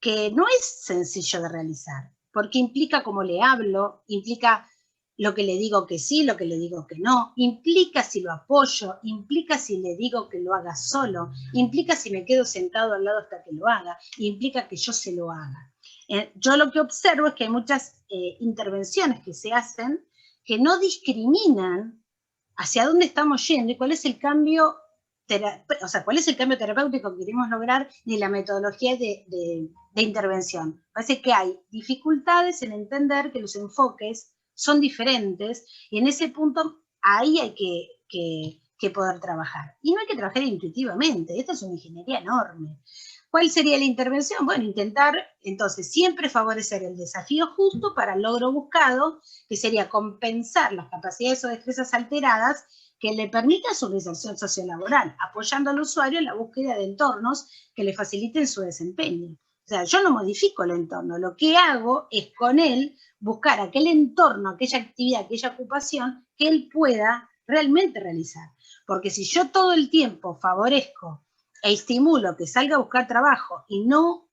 que no es sencillo de realizar, porque implica cómo le hablo, implica lo que le digo que sí, lo que le digo que no, implica si lo apoyo, implica si le digo que lo haga solo, implica si me quedo sentado al lado hasta que lo haga, implica que yo se lo haga. Yo lo que observo es que hay muchas intervenciones que se hacen que no discriminan hacia dónde estamos yendo y cuál es el cambio, cuál es el cambio terapéutico que queremos lograr ni la metodología de intervención. Parece que hay dificultades en entender que los enfoques son diferentes, y en ese punto ahí hay que poder trabajar. Y no hay que trabajar intuitivamente, esto es una ingeniería enorme. ¿Cuál sería la intervención? Bueno, intentar entonces siempre favorecer el desafío justo para el logro buscado, que sería compensar las capacidades o destrezas alteradas que le permitan su reinserción sociolaboral, apoyando al usuario en la búsqueda de entornos que le faciliten su desempeño. O sea, yo no modifico el entorno, lo que hago es con él buscar aquel entorno, aquella actividad, aquella ocupación que él pueda realmente realizar. Porque si yo todo el tiempo favorezco e estimulo que salga a buscar trabajo y no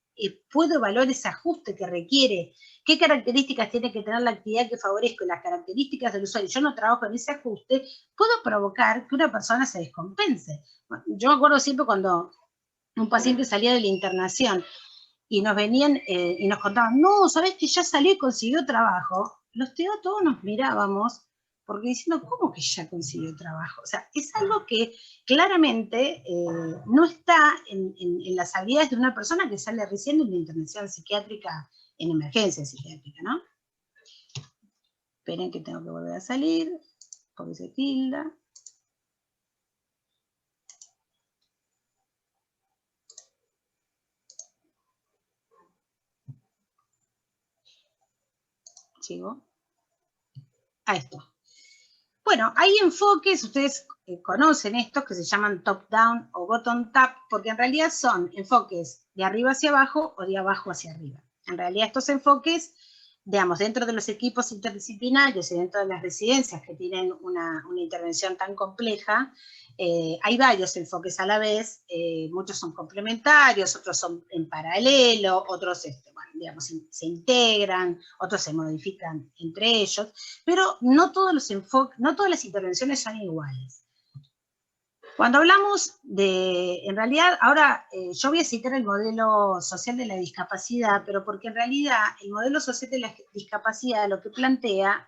puedo evaluar ese ajuste que requiere, qué características tiene que tener la actividad que favorezco y las características del usuario, yo no trabajo en ese ajuste, puedo provocar que una persona se descompense. Yo me acuerdo siempre cuando un paciente salía de la internación y nos venían y nos contaban, no, ¿sabés que ya salió y consiguió trabajo? Los TO todos nos mirábamos porque diciendo, ¿cómo que ya consiguió trabajo? O sea, es algo que claramente no está en las habilidades de una persona que sale recién de una internación psiquiátrica en emergencia psiquiátrica, ¿no? Esperen que tengo que volver a salir, porque se tilda. Sigo. A esto. Bueno, hay enfoques, ustedes conocen estos que se llaman top-down o bottom-up, porque en realidad son enfoques de arriba hacia abajo o de abajo hacia arriba. En realidad estos enfoques, digamos, dentro de los equipos interdisciplinarios y dentro de las residencias que tienen una intervención tan compleja, hay varios enfoques a la vez, muchos son complementarios, otros son en paralelo, otros bueno, digamos, se integran, otros se modifican entre ellos, pero no todos los enfoques, no todas las intervenciones son iguales. Cuando hablamos de, en realidad, ahora yo voy a citar el modelo social de la discapacidad, pero porque en realidad el modelo social de la discapacidad lo que plantea,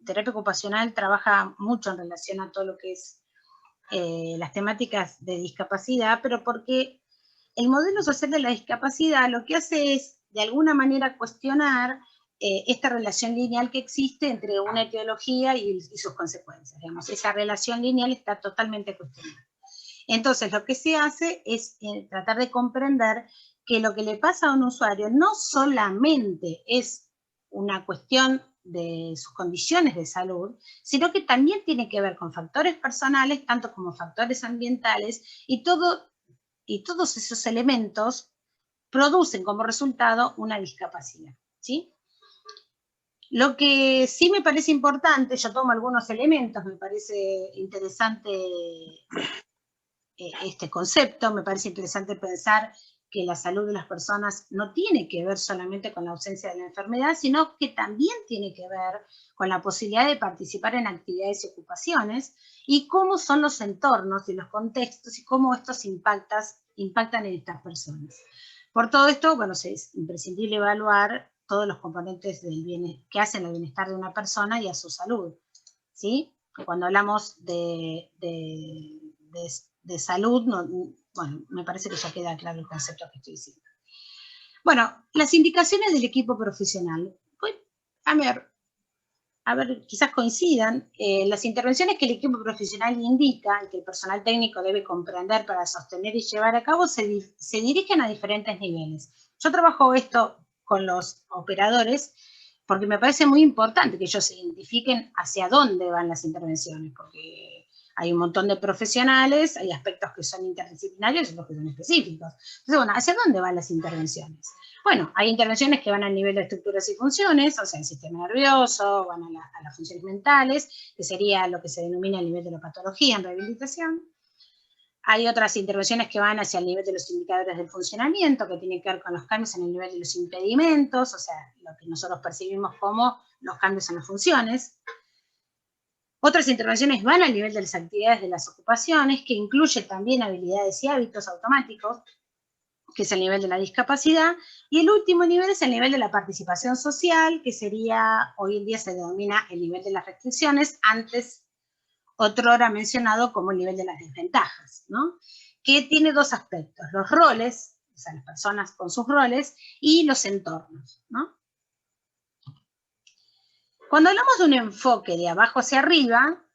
terapia ocupacional trabaja mucho en relación a todo lo que es las temáticas de discapacidad, pero porque el modelo social de la discapacidad lo que hace es, de alguna manera, cuestionar esta relación lineal que existe entre una etiología y sus consecuencias. Digamos, esa relación lineal está totalmente cuestionada. Entonces, lo que se hace es tratar de comprender que lo que le pasa a un usuario no solamente es una cuestión de sus condiciones de salud, sino que también tiene que ver con factores personales, tanto como factores ambientales, y todos esos elementos producen como resultado una discapacidad, ¿sí? Lo que sí me parece importante, yo tomo algunos elementos, me parece interesante este concepto, me parece interesante pensar que la salud de las personas no tiene que ver solamente con la ausencia de la enfermedad, sino que también tiene que ver con la posibilidad de participar en actividades y ocupaciones y cómo son los entornos y los contextos y cómo estos impactan en estas personas. Por todo esto, bueno, es imprescindible evaluar todos los componentes del que hacen el bienestar de una persona y a su salud, ¿sí? Cuando hablamos de salud, bueno, me parece que ya queda claro el concepto que estoy diciendo. Bueno, las indicaciones del equipo profesional. Pues, a ver, quizás coincidan. Las intervenciones que el equipo profesional indica y que el personal técnico debe comprender para sostener y llevar a cabo se dirigen a diferentes niveles. Yo trabajo esto con los operadores porque me parece muy importante que ellos identifiquen hacia dónde van las intervenciones, porque hay un montón de profesionales, hay aspectos que son interdisciplinarios y otros que son específicos. Entonces, bueno, ¿hacia dónde van las intervenciones? Bueno, hay intervenciones que van al nivel de estructuras y funciones, o sea, el sistema nervioso, van a las funciones mentales, que sería lo que se denomina el nivel de la patología en rehabilitación. Hay otras intervenciones que van hacia el nivel de los indicadores del funcionamiento, que tienen que ver con los cambios en el nivel de los impedimentos, o sea, lo que nosotros percibimos como los cambios en las funciones. Otras intervenciones van al nivel de las actividades de las ocupaciones, que incluye también habilidades y hábitos automáticos, que es el nivel de la discapacidad, y el último nivel es el nivel de la participación social, que sería, hoy en día se denomina el nivel de las restricciones, antes otrora mencionado como el nivel de las desventajas, ¿no? Que tiene dos aspectos, los roles, o sea, las personas con sus roles, y los entornos, ¿no? Cuando hablamos de un enfoque de abajo hacia arriba,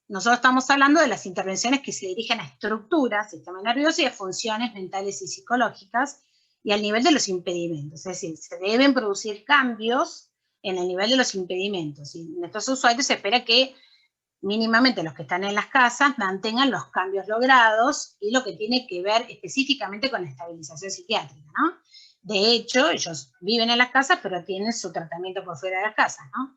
nosotros estamos hablando de las intervenciones que se dirigen a estructuras, sistema nervioso y a funciones mentales y psicológicas, y al nivel de los impedimentos. Es decir, se deben producir cambios en el nivel de los impedimentos. Y en estos usuarios se espera que mínimamente los que están en las casas mantengan los cambios logrados y lo que tiene que ver específicamente con la estabilización psiquiátrica, ¿no? De hecho, ellos viven en las casas, pero tienen su tratamiento por fuera de las casas, ¿no?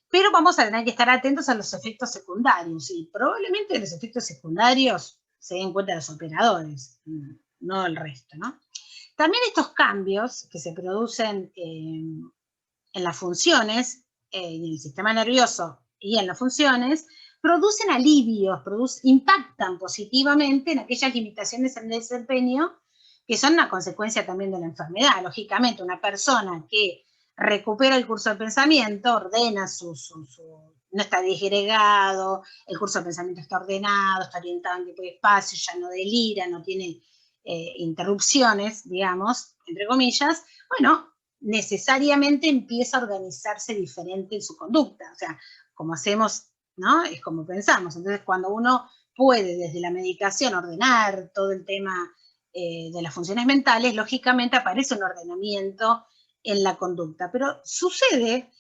Pero vamos a tener que estar atentos a los efectos secundarios, y probablemente los efectos secundarios se den cuenta los operadores, no el resto, ¿no? También estos cambios que se producen en las funciones, en el sistema nervioso y en las funciones, producen alivios, impactan positivamente en aquellas limitaciones en el desempeño que son una consecuencia también de la enfermedad. Lógicamente, una persona que recupera el curso de pensamiento, ordena no está disgregado, el curso de pensamiento está ordenado, está orientado en tipo de espacio, ya no delira, no tiene interrupciones, digamos, entre comillas, bueno, necesariamente empieza a organizarse diferente en su conducta. O sea, como hacemos, ¿no? Es como pensamos. Entonces, cuando uno puede desde la medicación ordenar todo el tema de las funciones mentales, lógicamente aparece un ordenamiento en la conducta. Pero sucede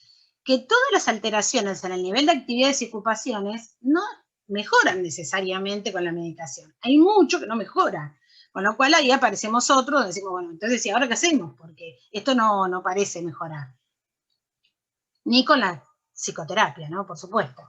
que todas las alteraciones en el nivel de actividades y ocupaciones no mejoran necesariamente con la medicación. Hay mucho que no mejora. Con lo cual ahí aparecemos otros y decimos, bueno, entonces, ¿y ahora qué hacemos? Porque esto no parece mejorar. Ni con la psicoterapia, ¿no? Por supuesto.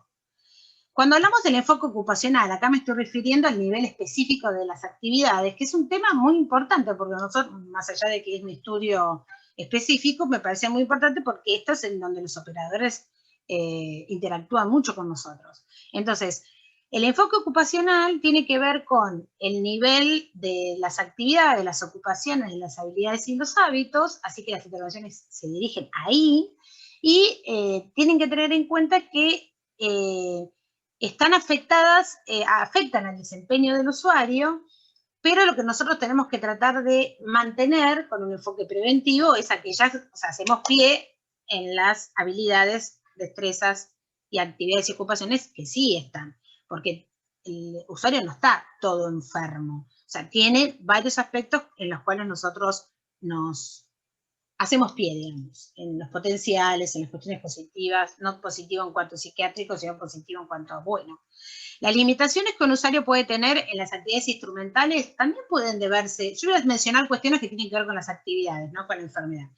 Cuando hablamos del enfoque ocupacional, acá me estoy refiriendo al nivel específico de las actividades, que es un tema muy importante, porque nosotros, más allá de que es un estudio específico, me parece muy importante porque esto es en donde los operadores interactúan mucho con nosotros. Entonces, el enfoque ocupacional tiene que ver con el nivel de las actividades, de las ocupaciones, de las habilidades y los hábitos, así que las intervenciones se dirigen ahí, y tienen que tener en cuenta que están afectan al desempeño del usuario, pero lo que nosotros tenemos que tratar de mantener con un enfoque preventivo es aquellas, o sea, hacemos pie en las habilidades, destrezas y actividades y ocupaciones que sí están, porque el usuario no está todo enfermo, o sea, tiene varios aspectos en los cuales nosotros nos hacemos pie, digamos, en los potenciales, en las cuestiones positivas, no positivo en cuanto a psiquiátrico, sino positivo en cuanto a bueno. Las limitaciones que un usuario puede tener en las actividades instrumentales también pueden deberse, yo voy a mencionar cuestiones que tienen que ver con las actividades, no con la enfermedad.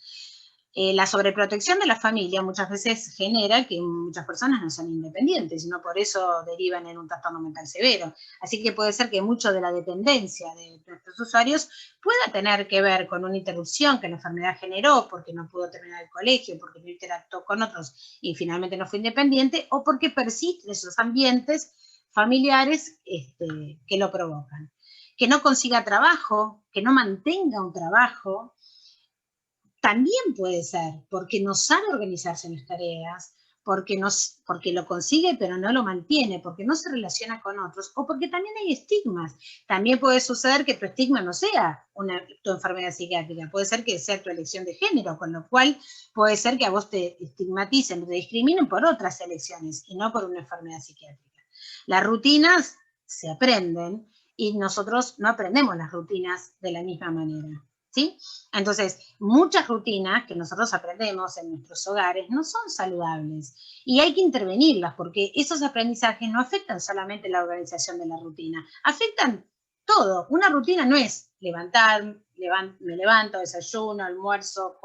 La sobreprotección de la familia muchas veces genera que muchas personas no son independientes, y no por eso derivan en un trastorno mental severo. Así que puede ser que mucho de la dependencia de nuestros usuarios pueda tener que ver con una interrupción que la enfermedad generó, porque no pudo terminar el colegio, porque no interactuó con otros y finalmente no fue independiente, o porque persisten esos ambientes familiares que lo provocan. Que no consiga trabajo, que no mantenga un trabajo, también puede ser porque no sabe organizarse en las tareas, porque lo consigue pero no lo mantiene, porque no se relaciona con otros, o porque también hay estigmas. También puede suceder que tu estigma no sea tu enfermedad psiquiátrica, puede ser que sea tu elección de género, con lo cual puede ser que a vos te estigmaticen, te discriminen por otras elecciones y no por una enfermedad psiquiátrica. Las rutinas se aprenden y nosotros no aprendemos las rutinas de la misma manera. ¿Sí? Entonces, muchas rutinas que nosotros aprendemos en nuestros hogares no son saludables y hay que intervenirlas porque esos aprendizajes no afectan solamente la organización de la rutina, afectan todo. Una rutina no es me levanto, desayuno, almuerzo,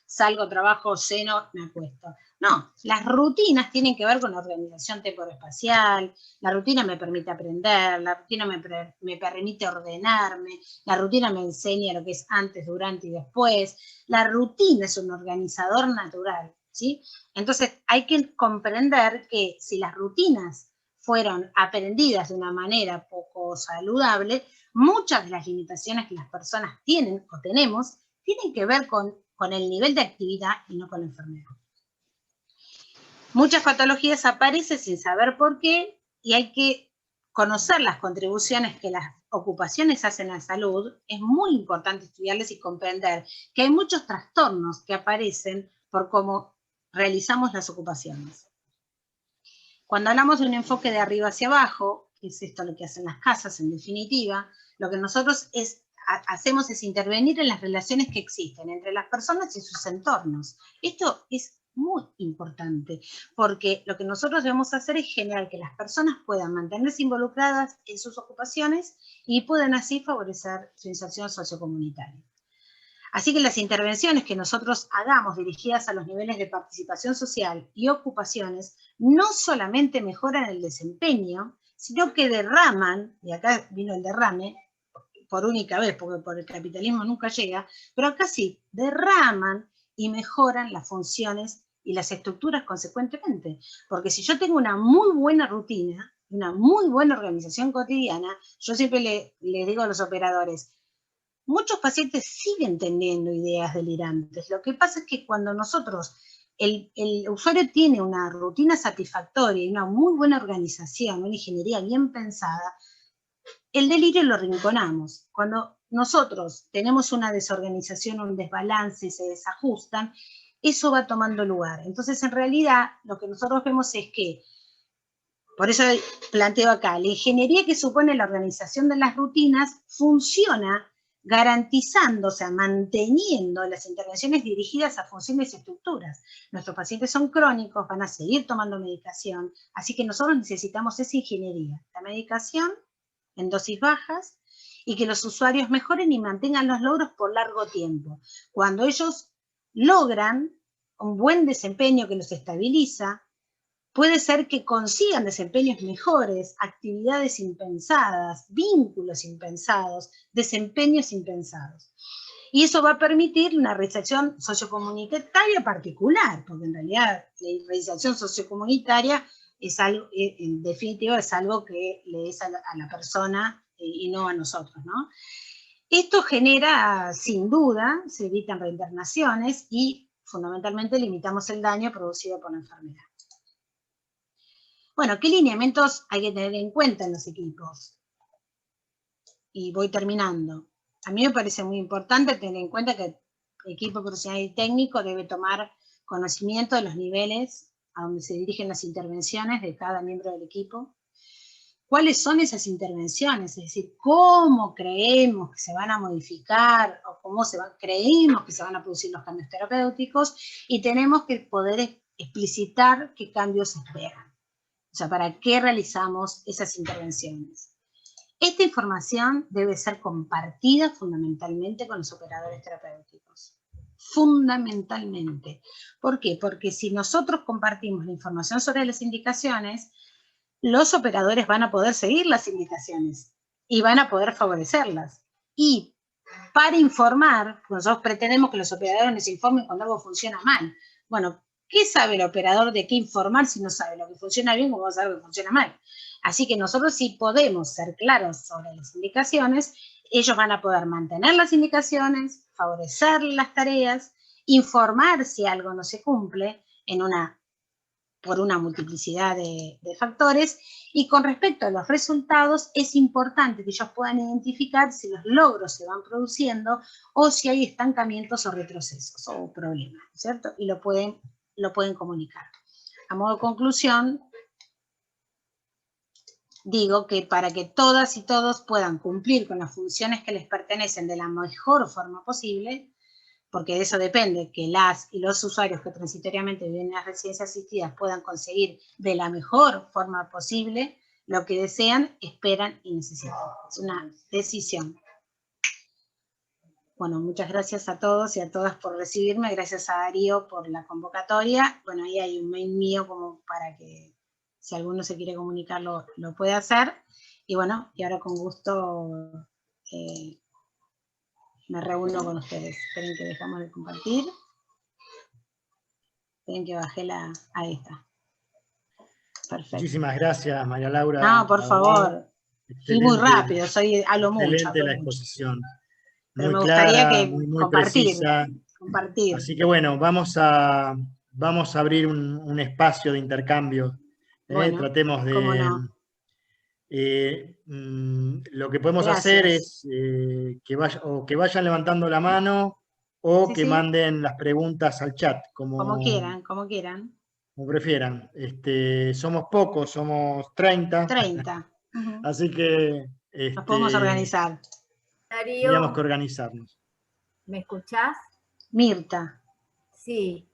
salgo, trabajo, ceno, me acuesto. No, las rutinas tienen que ver con la organización temporoespacial, la rutina me permite aprender, la rutina me permite ordenarme, la rutina me enseña lo que es antes, durante y después. La rutina es un organizador natural, ¿sí? Entonces hay que comprender que si las rutinas fueron aprendidas de una manera poco saludable, muchas de las limitaciones que las personas tienen o tenemos tienen que ver con el nivel de actividad y no con la enfermedad. Muchas patologías aparecen sin saber por qué y hay que conocer las contribuciones que las ocupaciones hacen a la salud. Es muy importante estudiarles y comprender que hay muchos trastornos que aparecen por cómo realizamos las ocupaciones. Cuando hablamos de un enfoque de arriba hacia abajo, que es esto lo que hacen las casas en definitiva, lo que nosotros hacemos es intervenir en las relaciones que existen entre las personas y sus entornos. Esto es muy importante, porque lo que nosotros debemos hacer es generar que las personas puedan mantenerse involucradas en sus ocupaciones y puedan así favorecer su inserción sociocomunitaria. Así que las intervenciones que nosotros hagamos dirigidas a los niveles de participación social y ocupaciones no solamente mejoran el desempeño, sino que derraman, y acá vino el derrame, por única vez, porque por el capitalismo nunca llega, pero acá sí, derraman y mejoran las funciones y las estructuras consecuentemente. Porque si yo tengo una muy buena rutina, una muy buena organización cotidiana, yo siempre le digo a los operadores, muchos pacientes siguen teniendo ideas delirantes. Lo que pasa es que cuando nosotros, el usuario tiene una rutina satisfactoria y una muy buena organización, una ingeniería bien pensada, el delirio lo rinconamos. Cuando nosotros tenemos una desorganización, un desbalance y se desajustan, eso va tomando lugar. Entonces, en realidad, lo que nosotros vemos es que, por eso planteo acá, la ingeniería que supone la organización de las rutinas funciona garantizando, o sea, manteniendo las intervenciones dirigidas a funciones y estructuras. Nuestros pacientes son crónicos, van a seguir tomando medicación, así que nosotros necesitamos esa ingeniería, la medicación en dosis bajas, y que los usuarios mejoren y mantengan los logros por largo tiempo. Cuando ellos logran un buen desempeño que los estabiliza, puede ser que consigan desempeños mejores, actividades impensadas, vínculos impensados, desempeños impensados. Y eso va a permitir una reinserción sociocomunitaria particular, porque en realidad la reinserción sociocomunitaria es algo, en definitiva, es algo que le es a la persona y no a nosotros, ¿no? Esto genera, sin duda, se evitan reinternaciones y fundamentalmente limitamos el daño producido por la enfermedad. Bueno, ¿qué lineamientos hay que tener en cuenta en los equipos? Y voy terminando. A mí me parece muy importante tener en cuenta que el equipo profesional y técnico debe tomar conocimiento de los niveles a donde se dirigen las intervenciones de cada miembro del equipo. ¿Cuáles son esas intervenciones? Es decir, ¿cómo creemos que se van a modificar o cómo creemos que se van a producir los cambios terapéuticos? Y tenemos que poder explicitar qué cambios se esperan. O sea, ¿para qué realizamos esas intervenciones? Esta información debe ser compartida fundamentalmente con los operadores terapéuticos. Fundamentalmente. ¿Por qué? Porque si nosotros compartimos la información sobre las indicaciones, los operadores van a poder seguir las indicaciones y van a poder favorecerlas. Y para informar, nosotros pretendemos que los operadores nos informen cuando algo funciona mal. Bueno, ¿qué sabe el operador de qué informar si no sabe lo que funciona bien como va a saber lo que funciona mal? Así que nosotros sí podemos ser claros sobre las indicaciones, ellos van a poder mantener las indicaciones, favorecer las tareas, informar si algo no se cumple por una multiplicidad de factores, y con respecto a los resultados es importante que ellos puedan identificar si los logros se van produciendo o si hay estancamientos o retrocesos o problemas, ¿cierto? Y lo pueden comunicar. A modo de conclusión, digo que para que todas y todos puedan cumplir con las funciones que les pertenecen de la mejor forma posible, porque de eso depende que las y los usuarios que transitoriamente viven en las residencias asistidas puedan conseguir de la mejor forma posible lo que desean, esperan y necesitan. Es una decisión. Bueno, muchas gracias a todos y a todas por recibirme, gracias a Darío por la convocatoria. Bueno, ahí hay un mail mío como para que si alguno se quiere comunicar lo puede hacer. Y bueno, y ahora con gusto me reúno con ustedes. Esperen que dejamos de compartir. Esperen que bajé ahí está. Perfecto. Muchísimas gracias, María Laura. No, por favor. Fui muy rápido, hablo mucho. Excelente la exposición. Pero muy me gustaría clara, que muy precisa. Compartir. Así que bueno, vamos a abrir un espacio de intercambio. Bueno, tratemos de... ¿cómo no? Lo que podemos hacer es que vayan levantando la mano o Sí, que sí. manden las preguntas al chat, Como quieran. como prefieran. Somos pocos, somos 30. 30. Así que nos podemos organizar. Darío, teníamos que organizarnos. ¿me escuchás? Mirta. Sí.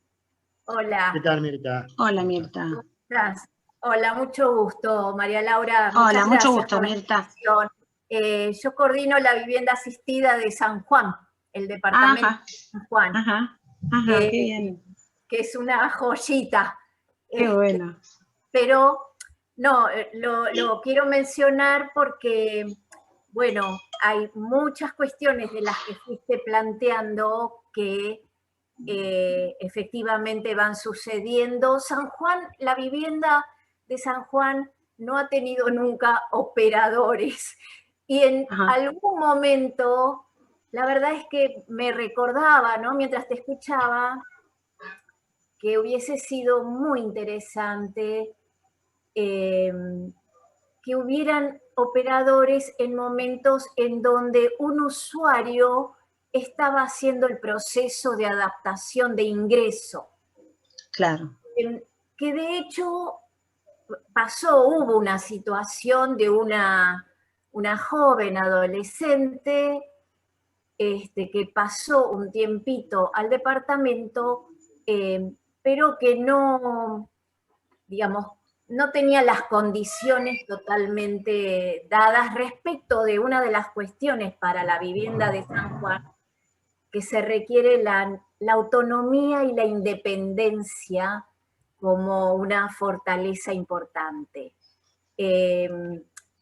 Hola. ¿Qué tal, Mirta? Hola, Mirta. ¿Cómo estás? Hola, mucho gusto, María Laura. Hola, mucho gusto, Mirta. Yo coordino la vivienda asistida de San Juan, el departamento de San Juan. Qué bien. Que es una joyita. Qué bueno. Pero no, lo quiero mencionar porque, bueno, hay muchas cuestiones de las que fuiste planteando que efectivamente van sucediendo. San Juan, la vivienda de San Juan no ha tenido nunca operadores. Y en algún momento, la verdad es que me recordaba, ¿no?, mientras te escuchaba, que hubiese sido muy interesante que hubieran operadores en momentos en donde un usuario estaba haciendo el proceso de adaptación, de ingreso. Claro. Que de hecho hubo una situación de una joven adolescente que pasó un tiempito al departamento, pero que no, digamos, no tenía las condiciones totalmente dadas respecto de una de las cuestiones para la vivienda de San Juan, que se requiere la autonomía y la independencia como una fortaleza importante.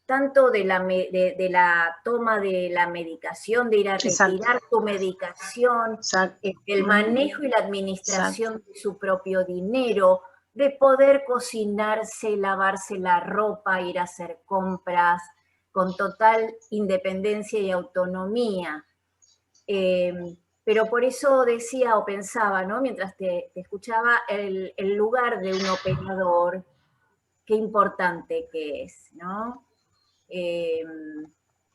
Tanto de la toma de la medicación, de ir a retirar tu medicación, el manejo y la administración de su propio dinero, de poder cocinarse, lavarse la ropa, ir a hacer compras con total independencia y autonomía. Pero por eso decía o pensaba, ¿no?, mientras te escuchaba, el lugar de un operador, qué importante que es, ¿no?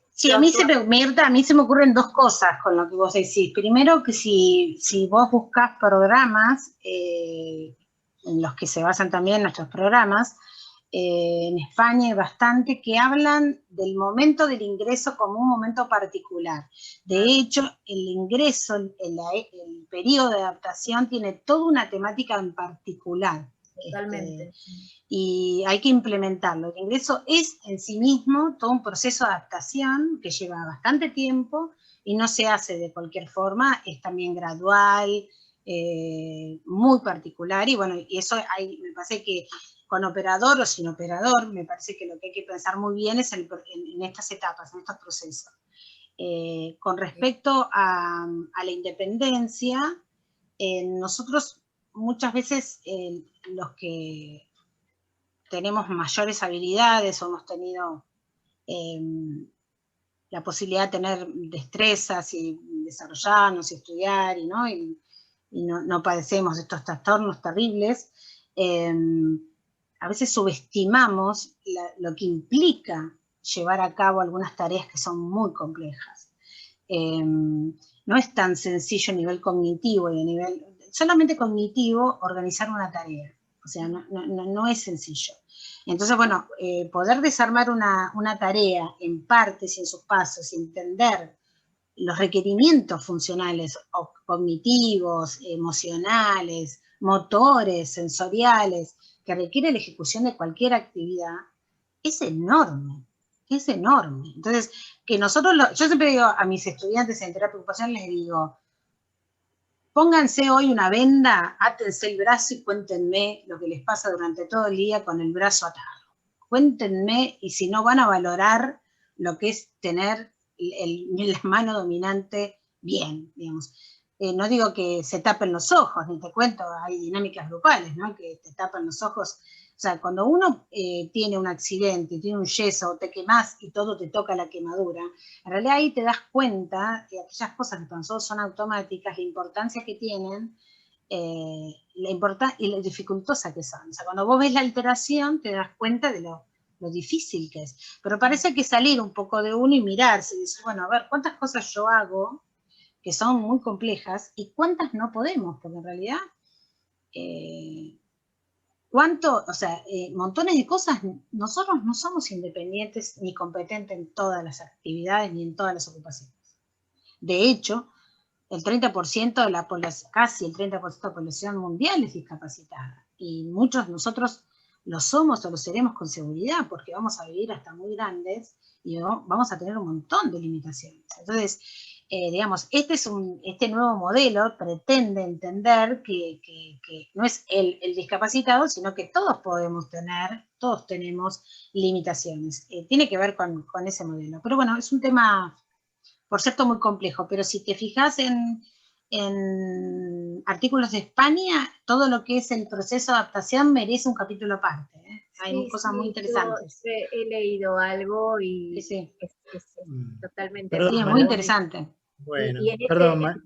Sí, a mí se me ocurren dos cosas con lo que vos decís. Primero, que si vos buscás programas en los que se basan también nuestros programas, en España hay bastante que hablan del momento del ingreso como un momento particular. De hecho, el ingreso, el periodo de adaptación tiene toda una temática en particular. Totalmente. Y hay que implementarlo. El ingreso es en sí mismo todo un proceso de adaptación que lleva bastante tiempo y no se hace de cualquier forma, es también gradual, muy particular, y bueno, y eso me parece que con operador o sin operador, me parece que lo que hay que pensar muy bien es en estas etapas, en estos procesos. Con respecto a la independencia, nosotros muchas veces los que tenemos mayores habilidades o hemos tenido la posibilidad de tener destrezas y desarrollarnos y estudiar y no padecemos estos trastornos terribles, a veces subestimamos lo que implica llevar a cabo algunas tareas que son muy complejas. No es tan sencillo a nivel cognitivo y a nivel solamente cognitivo organizar una tarea. O sea, no es sencillo. Entonces, bueno, poder desarmar una tarea en partes y en sus pasos y entender los requerimientos funcionales o cognitivos, emocionales, motores, sensoriales, que requiere la ejecución de cualquier actividad, es enorme, es enorme. Entonces, que nosotros, yo siempre digo a mis estudiantes en terapia ocupacional, les digo, pónganse hoy una venda, átense el brazo y cuéntenme lo que les pasa durante todo el día con el brazo atado. Cuéntenme, y si no van a valorar lo que es tener la mano dominante bien, digamos. No digo que se tapen los ojos, ni te cuento, hay dinámicas grupales, ¿no?, que te tapan los ojos. O sea, cuando uno tiene un accidente, tiene un yeso, te quemás y todo te toca la quemadura, en realidad ahí te das cuenta que aquellas cosas que para nosotros son automáticas, la importancia que tienen, y la dificultosa que son. O sea, cuando vos ves la alteración, te das cuenta de lo difícil que es. Pero parece que salir un poco de uno y mirarse y decir, bueno, a ver, ¿cuántas cosas yo hago que son muy complejas y cuántas no podemos? Porque en realidad, montones de cosas, nosotros no somos independientes ni competentes en todas las actividades ni en todas las ocupaciones. De hecho, el 30% de la población, casi el 30% de la población mundial es discapacitada. Y muchos de nosotros lo somos o lo seremos con seguridad, porque vamos a vivir hasta muy grandes y vamos a tener un montón de limitaciones. Entonces, digamos, este nuevo modelo pretende entender que no es el discapacitado, sino que todos tenemos limitaciones. Tiene que ver con ese modelo. Pero bueno, es un tema, por cierto, muy complejo, pero si te fijas en en Artículos de España, todo lo que es el proceso de adaptación merece un capítulo aparte. Hay cosas muy interesantes. Yo he leído algo y sí. Es totalmente... Perdón, sí, es muy interesante. Bueno, y en perdón,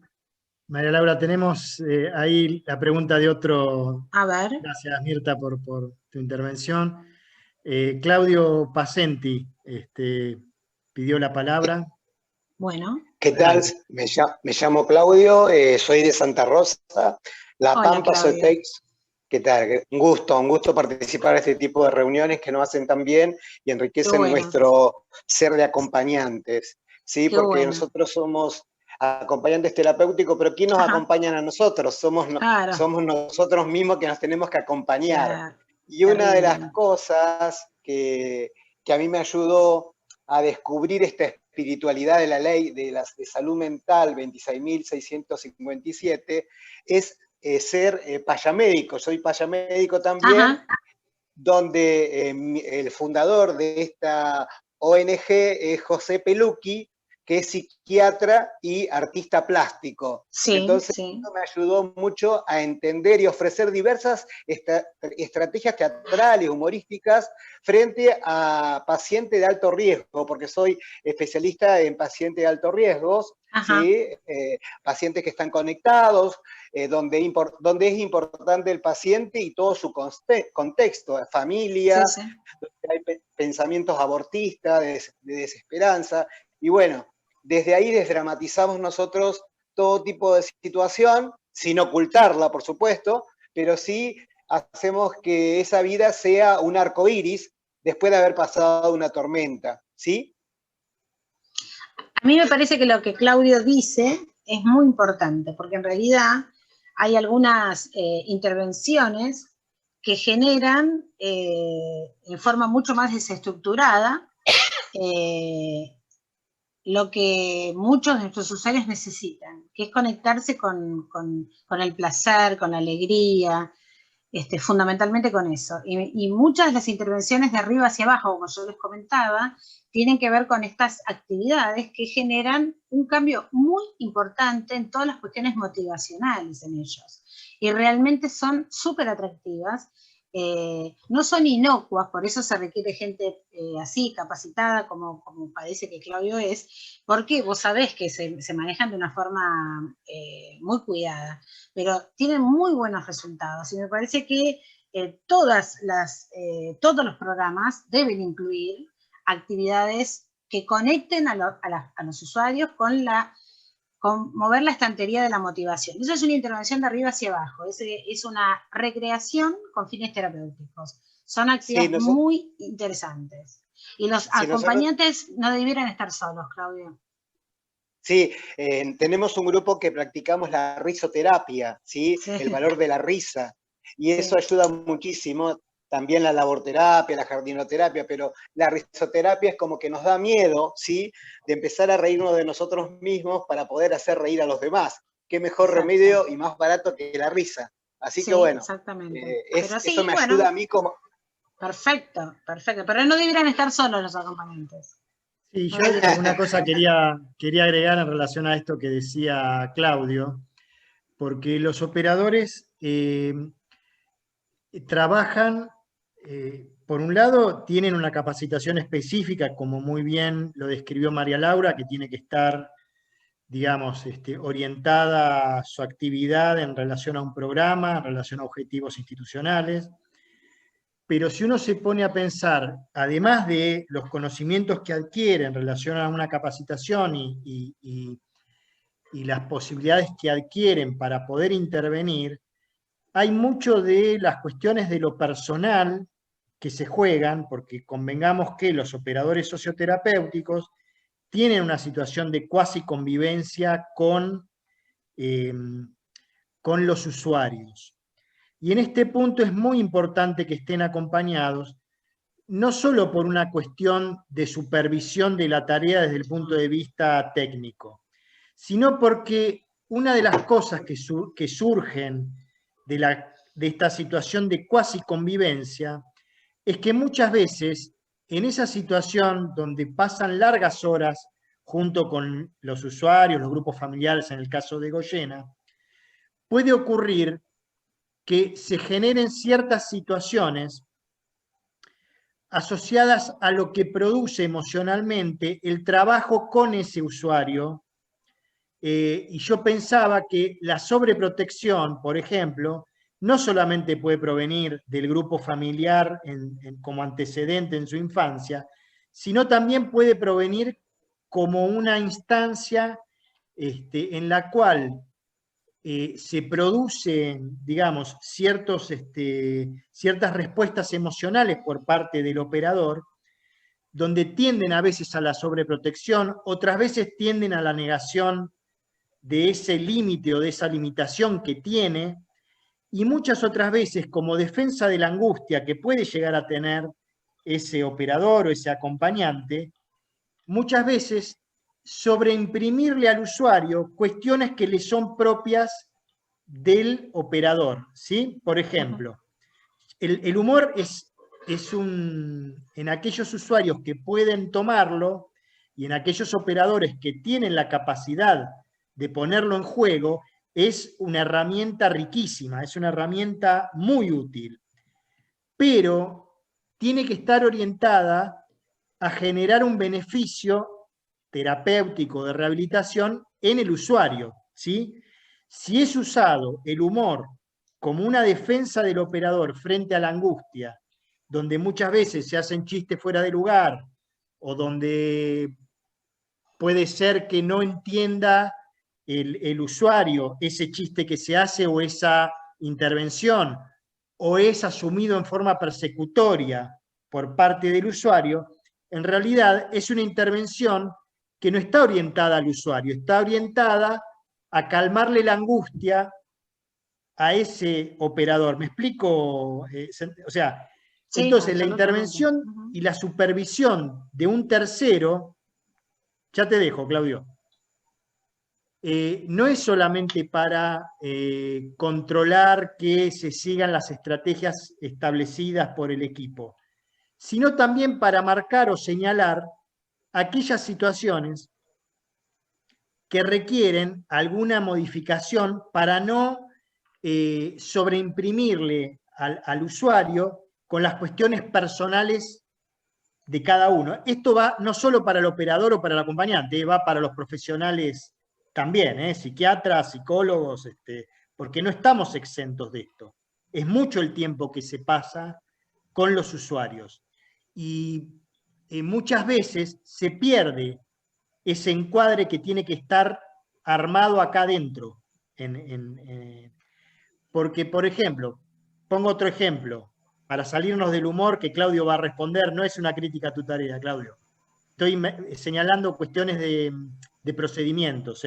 María Laura, tenemos ahí la pregunta de otro. A ver. Gracias, Mirta, por tu intervención. Claudio Pacenti pidió la palabra. Bueno. ¿Qué tal? Me llamo Claudio, soy de Santa Rosa, La Pampa, Sotex. ¿Qué tal? Un gusto participar en este tipo de reuniones que nos hacen tan bien y enriquecen nuestro ser de acompañantes, ¿sí? Porque nosotros somos acompañantes terapéuticos, pero ¿quién nos acompañan a nosotros? Somos nosotros mismos que nos tenemos que acompañar. Y una de las cosas que a mí me ayudó a descubrir esta espiritualidad de la ley de salud mental 26.657 es ser payamédico. Soy payamédico también, donde el fundador de esta ONG es José Pelucchi, que es psiquiatra y artista plástico. Sí, entonces, eso me ayudó mucho a entender y ofrecer diversas estrategias teatrales, humorísticas, frente a pacientes de alto riesgo, porque soy especialista en pacientes de alto riesgo, ¿sí? Pacientes que están conectados, donde es importante el paciente y todo su contexto, familia, donde hay pensamientos abortistas, de desesperanza, y bueno, desde ahí desdramatizamos nosotros todo tipo de situación, sin ocultarla, por supuesto, pero sí hacemos que esa vida sea un arco iris después de haber pasado una tormenta, ¿sí? A mí me parece que lo que Claudio dice es muy importante, porque en realidad hay algunas intervenciones que generan en forma mucho más desestructurada lo que muchos de nuestros usuarios necesitan, que es conectarse con el placer, con la alegría, fundamentalmente con eso. Y muchas de las intervenciones de arriba hacia abajo, como yo les comentaba, tienen que ver con estas actividades que generan un cambio muy importante en todas las cuestiones motivacionales en ellos. Y realmente son súper atractivas. No son inocuas, por eso se requiere gente así, capacitada, como parece que Claudio es, porque vos sabés que se manejan de una forma muy cuidada, pero tienen muy buenos resultados, y me parece que todos los programas deben incluir actividades que conecten a los usuarios con mover la estantería de la motivación. Eso es una intervención de arriba hacia abajo, es una recreación con fines terapéuticos. Son actividades muy interesantes. Y los acompañantes no debieran estar solos, Claudio. Sí, tenemos un grupo que practicamos la risoterapia, ¿sí? El valor de la risa, y eso ayuda muchísimo. También la laborterapia, la jardinoterapia, pero la risoterapia es como que nos da miedo, ¿sí? De empezar a reírnos de nosotros mismos para poder hacer reír a los demás. Qué mejor remedio y más barato que la risa. Así que bueno, eso me ayuda a mí como... Perfecto, pero no deberían estar solos los acompañantes. Sí, yo una cosa quería agregar en relación a esto que decía Claudio, porque los operadores trabajan, por un lado, tienen una capacitación específica, como muy bien lo describió María Laura, que tiene que estar, digamos, orientada a su actividad en relación a un programa, en relación a objetivos institucionales. Pero si uno se pone a pensar, además de los conocimientos que adquiere en relación a una capacitación y las posibilidades que adquieren para poder intervenir, hay mucho de las cuestiones de lo personal que se juegan, porque convengamos que los operadores socioterapéuticos tienen una situación de cuasi convivencia con los usuarios. Y en este punto es muy importante que estén acompañados, no solo por una cuestión de supervisión de la tarea desde el punto de vista técnico, sino porque una de las cosas que surgen de esta situación de cuasi convivencia es que muchas veces en esa situación donde pasan largas horas junto con los usuarios, los grupos familiares en el caso de Goyena, puede ocurrir que se generen ciertas situaciones asociadas a lo que produce emocionalmente el trabajo con ese usuario. Y yo pensaba que la sobreprotección, por ejemplo, no solamente puede provenir del grupo familiar como antecedente en su infancia, sino también puede provenir como una instancia en la cual se producen, digamos, ciertas respuestas emocionales por parte del operador, donde tienden a veces a la sobreprotección, otras veces tienden a la negación de ese límite o de esa limitación que tiene, y muchas otras veces como defensa de la angustia que puede llegar a tener ese operador o ese acompañante, muchas veces sobreimprimirle al usuario cuestiones que le son propias del operador, ¿sí? Por ejemplo, el humor en aquellos usuarios que pueden tomarlo y en aquellos operadores que tienen la capacidad de ponerlo en juego, es una herramienta riquísima, es una herramienta muy útil, pero tiene que estar orientada a generar un beneficio terapéutico de rehabilitación en el usuario, ¿sí? Si es usado el humor como una defensa del operador frente a la angustia, donde muchas veces se hacen chistes fuera de lugar, o donde puede ser que no entienda el usuario ese chiste que se hace o esa intervención, o es asumido en forma persecutoria por parte del usuario, en realidad es una intervención que no está orientada al usuario, está orientada a calmarle la angustia a ese operador. ¿Me explico? O sea, Sí, entonces la absolutamente. intervención y la supervisión de un tercero, ya te dejo, Claudio, no es solamente para controlar que se sigan las estrategias establecidas por el equipo, sino también para marcar o señalar aquellas situaciones que requieren alguna modificación para no sobreimprimirle al usuario con las cuestiones personales de cada uno. Esto va no solo para el operador o para el acompañante, va para los profesionales también, psiquiatras, psicólogos, porque no estamos exentos de esto. Es mucho el tiempo que se pasa con los usuarios. Y muchas veces se pierde ese encuadre que tiene que estar armado acá adentro. Porque, por ejemplo, pongo otro ejemplo, para salirnos del humor que Claudio va a responder, no es una crítica a tu tarea, Claudio. Estoy señalando cuestiones de procedimientos.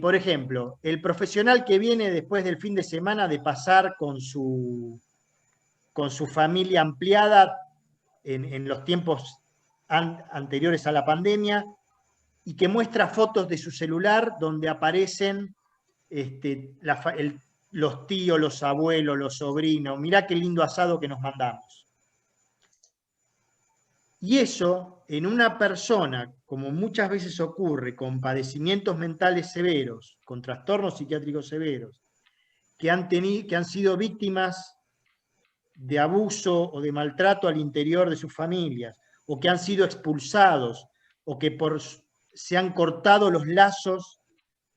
Por ejemplo, el profesional que viene después del fin de semana de pasar con su familia ampliada en los tiempos anteriores a la pandemia y que muestra fotos de su celular donde aparecen los tíos, los abuelos, los sobrinos. Mirá qué lindo asado que nos mandamos. Y eso, en una persona, como muchas veces ocurre, con padecimientos mentales severos, con trastornos psiquiátricos severos, que han sido víctimas de abuso o de maltrato al interior de sus familias, o que han sido expulsados, o que se han cortado los lazos,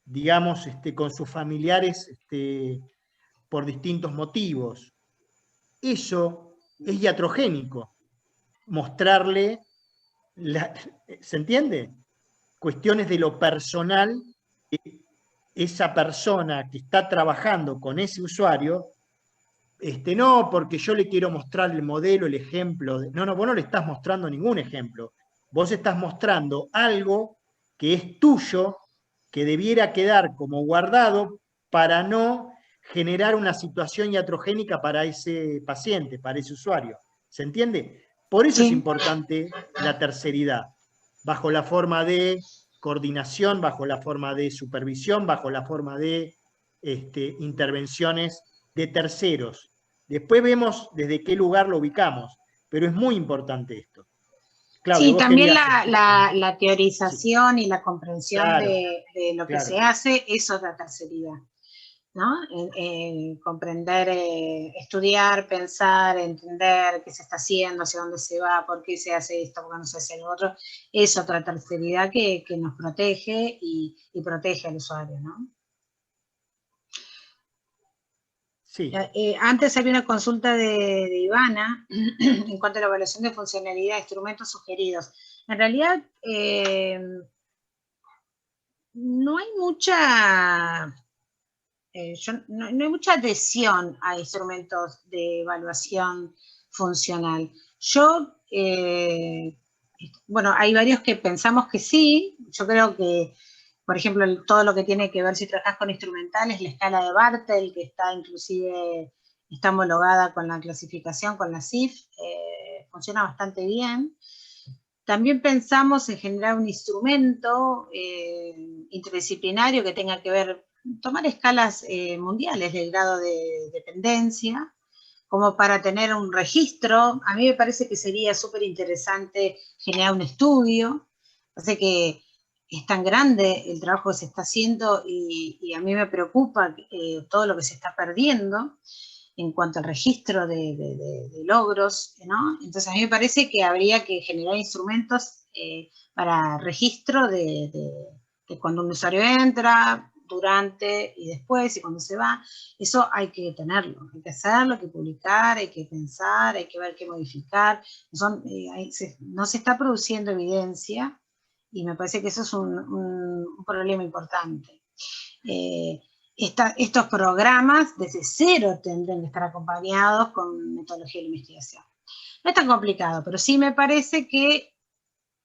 digamos, con sus familiares por distintos motivos. Eso es iatrogénico. Mostrarle, ¿se entiende? Cuestiones de lo personal, esa persona que está trabajando con ese usuario, no porque yo le quiero mostrar el modelo, el ejemplo. No, vos no le estás mostrando ningún ejemplo. Vos estás mostrando algo que es tuyo, que debiera quedar como guardado para no generar una situación iatrogénica para ese paciente, para ese usuario. ¿Se entiende? Por eso es importante la terceridad, bajo la forma de coordinación, bajo la forma de supervisión, bajo la forma de intervenciones de terceros. Después vemos desde qué lugar lo ubicamos, pero es muy importante esto. Claudio, sí, también la teorización y la comprensión de lo que se hace es otra terceridad. ¿no? Comprender, estudiar, pensar, entender qué se está haciendo, hacia dónde se va, por qué se hace esto, por qué no se hace lo otro, es otra terceridad que nos protege y protege al usuario, ¿no? Sí. Antes había una consulta de Ivana en cuanto a la evaluación de funcionalidad de instrumentos sugeridos. En realidad, no hay mucha... no hay mucha adhesión a instrumentos de evaluación funcional. Bueno, hay varios que pensamos que sí. Yo creo que, por ejemplo, todo lo que tiene que ver si trabajas con instrumentales, la escala de Bartel, que está inclusive, está homologada con la clasificación, con la CIF, funciona bastante bien. También pensamos en generar un instrumento interdisciplinario que tenga que ver, tomar escalas mundiales del grado de dependencia, como para tener un registro. A mí me parece que sería súper interesante generar un estudio. Así que es tan grande el trabajo que se está haciendo y a mí me preocupa todo lo que se está perdiendo en cuanto al registro de logros, ¿no? Entonces a mí me parece que habría que generar instrumentos para registro de cuando un usuario entra, durante y después, y cuando se va. Eso hay que tenerlo, hay que hacerlo, hay que publicar, hay que pensar, hay que ver qué modificar. No se está produciendo evidencia y me parece que eso es un problema importante. Estos programas desde cero tendrían que estar acompañados con metodología de investigación. No es tan complicado, pero sí me parece que,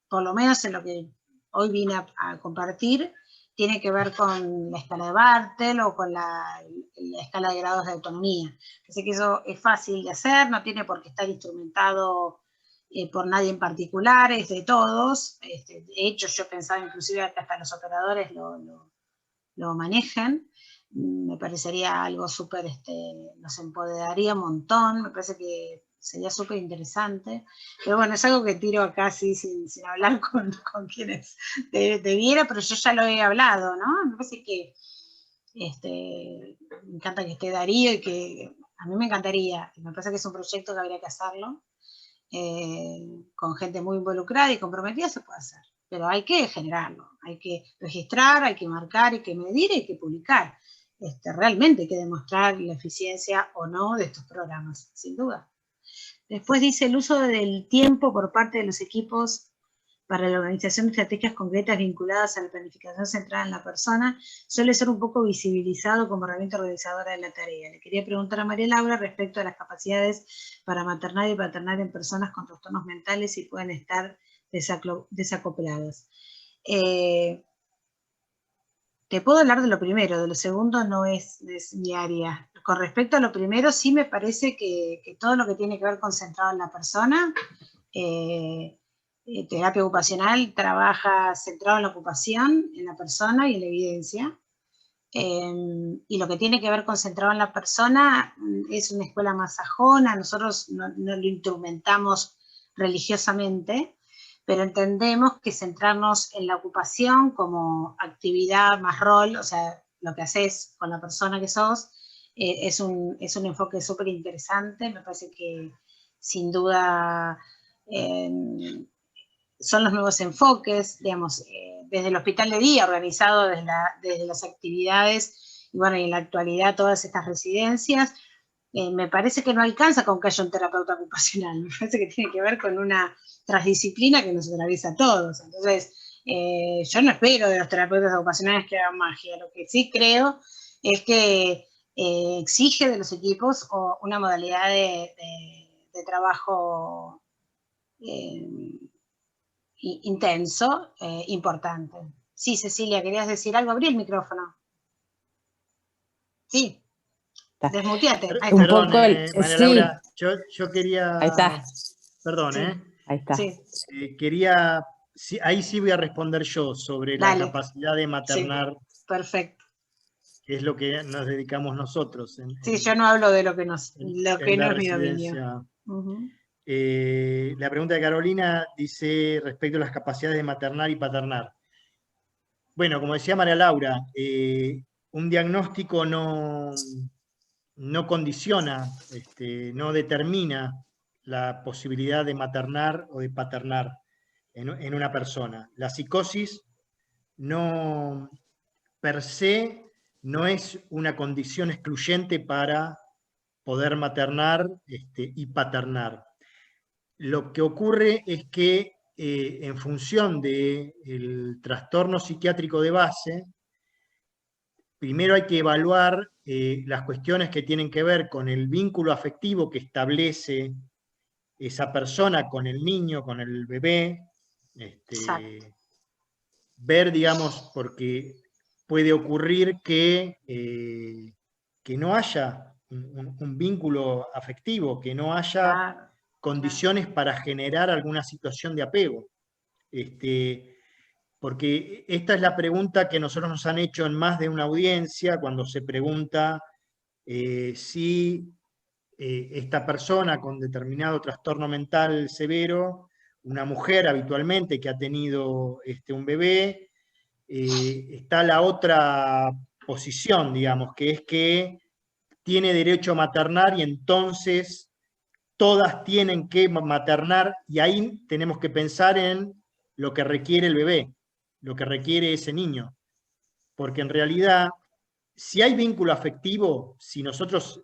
por lo menos en lo que hoy vine a compartir, tiene que ver con la escala de Bartel o con la escala de grados de autonomía. Así que eso es fácil de hacer, no tiene por qué estar instrumentado por nadie en particular, es de todos. De hecho, yo pensaba inclusive que hasta los operadores lo manejan. Me parecería algo súper, nos empoderaría un montón, me parece que sería súper interesante, pero bueno, es algo que tiro acá así sin hablar con quienes debiera, pero yo ya lo he hablado, ¿no? Me parece que me encanta que esté Darío y que a mí me encantaría, me parece que es un proyecto que habría que hacerlo, con gente muy involucrada y comprometida se puede hacer, pero hay que generarlo, hay que registrar, hay que marcar, hay que medir, hay que publicar. Realmente hay que demostrar la eficiencia o no de estos programas, sin duda. Después dice el uso del tiempo por parte de los equipos para la organización de estrategias concretas vinculadas a la planificación centrada en la persona suele ser un poco visibilizado como herramienta organizadora de la tarea. Le quería preguntar a María Laura respecto a las capacidades para maternar y paternar en personas con trastornos mentales si pueden estar desacopladas. Te puedo hablar de lo primero, de lo segundo no es mi área. Con respecto a lo primero, sí me parece que todo lo que tiene que ver concentrado en la persona, terapia ocupacional trabaja centrado en la ocupación, en la persona y en la evidencia. Y lo que tiene que ver concentrado en la persona es una escuela más sajona, nosotros no lo instrumentamos religiosamente, pero entendemos que centrarnos en la ocupación como actividad más rol, o sea, lo que haces con la persona que sos, es un enfoque súper interesante. Me parece que sin duda son los nuevos enfoques, digamos, desde el hospital de día organizado desde las actividades, y bueno, y en la actualidad todas estas residencias, me parece que no alcanza con que haya un terapeuta ocupacional, me parece que tiene que ver con una transdisciplina que nos atraviesa a todos. Entonces, yo no espero de los terapeutas ocupacionales que hagan magia, lo que sí creo es que exige de los equipos una modalidad de trabajo intenso, importante. Sí, Cecilia, ¿querías decir algo? Abrí el micrófono. Sí. Desmuteate. Perdón, poco María Laura, yo quería... Ahí está. Perdón, sí. Ahí está. Sí. Quería... Sí, ahí sí voy a responder yo sobre Dale. la capacidad de maternar. Sí. Perfecto. Que es lo que nos dedicamos nosotros. Sí, yo no hablo de lo que no es mi dominio. Uh-huh. La pregunta de Carolina dice respecto a las capacidades de maternar y paternar. Bueno, como decía María Laura, un diagnóstico no condiciona, no determina la posibilidad de maternar o de paternar en una persona. La psicosis no, per se, no es una condición excluyente para poder maternar y paternar. Lo que ocurre es que en función del trastorno psiquiátrico de base, primero hay que evaluar las cuestiones que tienen que ver con el vínculo afectivo que establece esa persona con el niño, con el bebé, ver, digamos, porque puede ocurrir que no haya un vínculo afectivo, que no haya condiciones para generar alguna situación de apego. Porque esta es la pregunta que nosotros nos han hecho en más de una audiencia, cuando se pregunta si esta persona con determinado trastorno mental severo, una mujer habitualmente que ha tenido un bebé, está la otra posición, digamos, que es que tiene derecho a maternar y entonces todas tienen que maternar, y ahí tenemos que pensar en lo que requiere el bebé, lo que requiere ese niño. Porque en realidad, si hay vínculo afectivo, si nosotros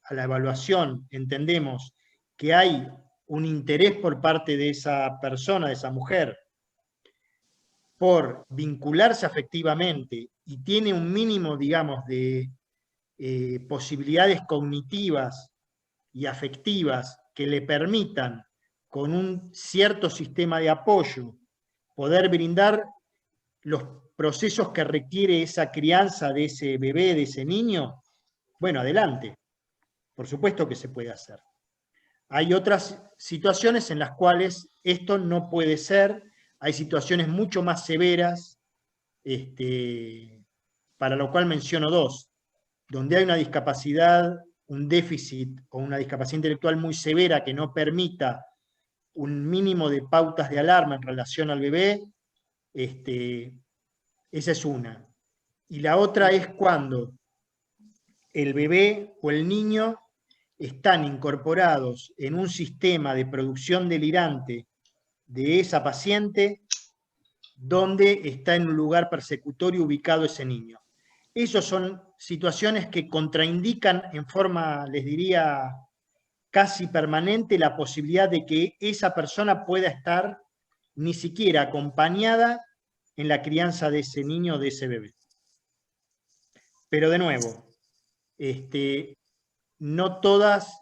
a la evaluación entendemos que hay un interés por parte de esa persona, de esa mujer, por vincularse afectivamente y tiene un mínimo, digamos, de posibilidades cognitivas y afectivas que le permitan, con un cierto sistema de apoyo, poder brindar los procesos que requiere esa crianza de ese bebé, de ese niño, bueno, adelante. Por supuesto que se puede hacer. Hay otras situaciones en las cuales esto no puede ser. Hay situaciones mucho más severas, para lo cual menciono dos, donde hay una discapacidad, un déficit o una discapacidad intelectual muy severa que no permita un mínimo de pautas de alarma en relación al bebé, esa es una. Y la otra es cuando el bebé o el niño están incorporados en un sistema de producción delirante de esa paciente donde está en un lugar persecutorio ubicado ese niño. Esas son situaciones que contraindican en forma, les diría, casi permanente la posibilidad de que esa persona pueda estar ni siquiera acompañada en la crianza de ese niño o de ese bebé. Pero de nuevo, no todas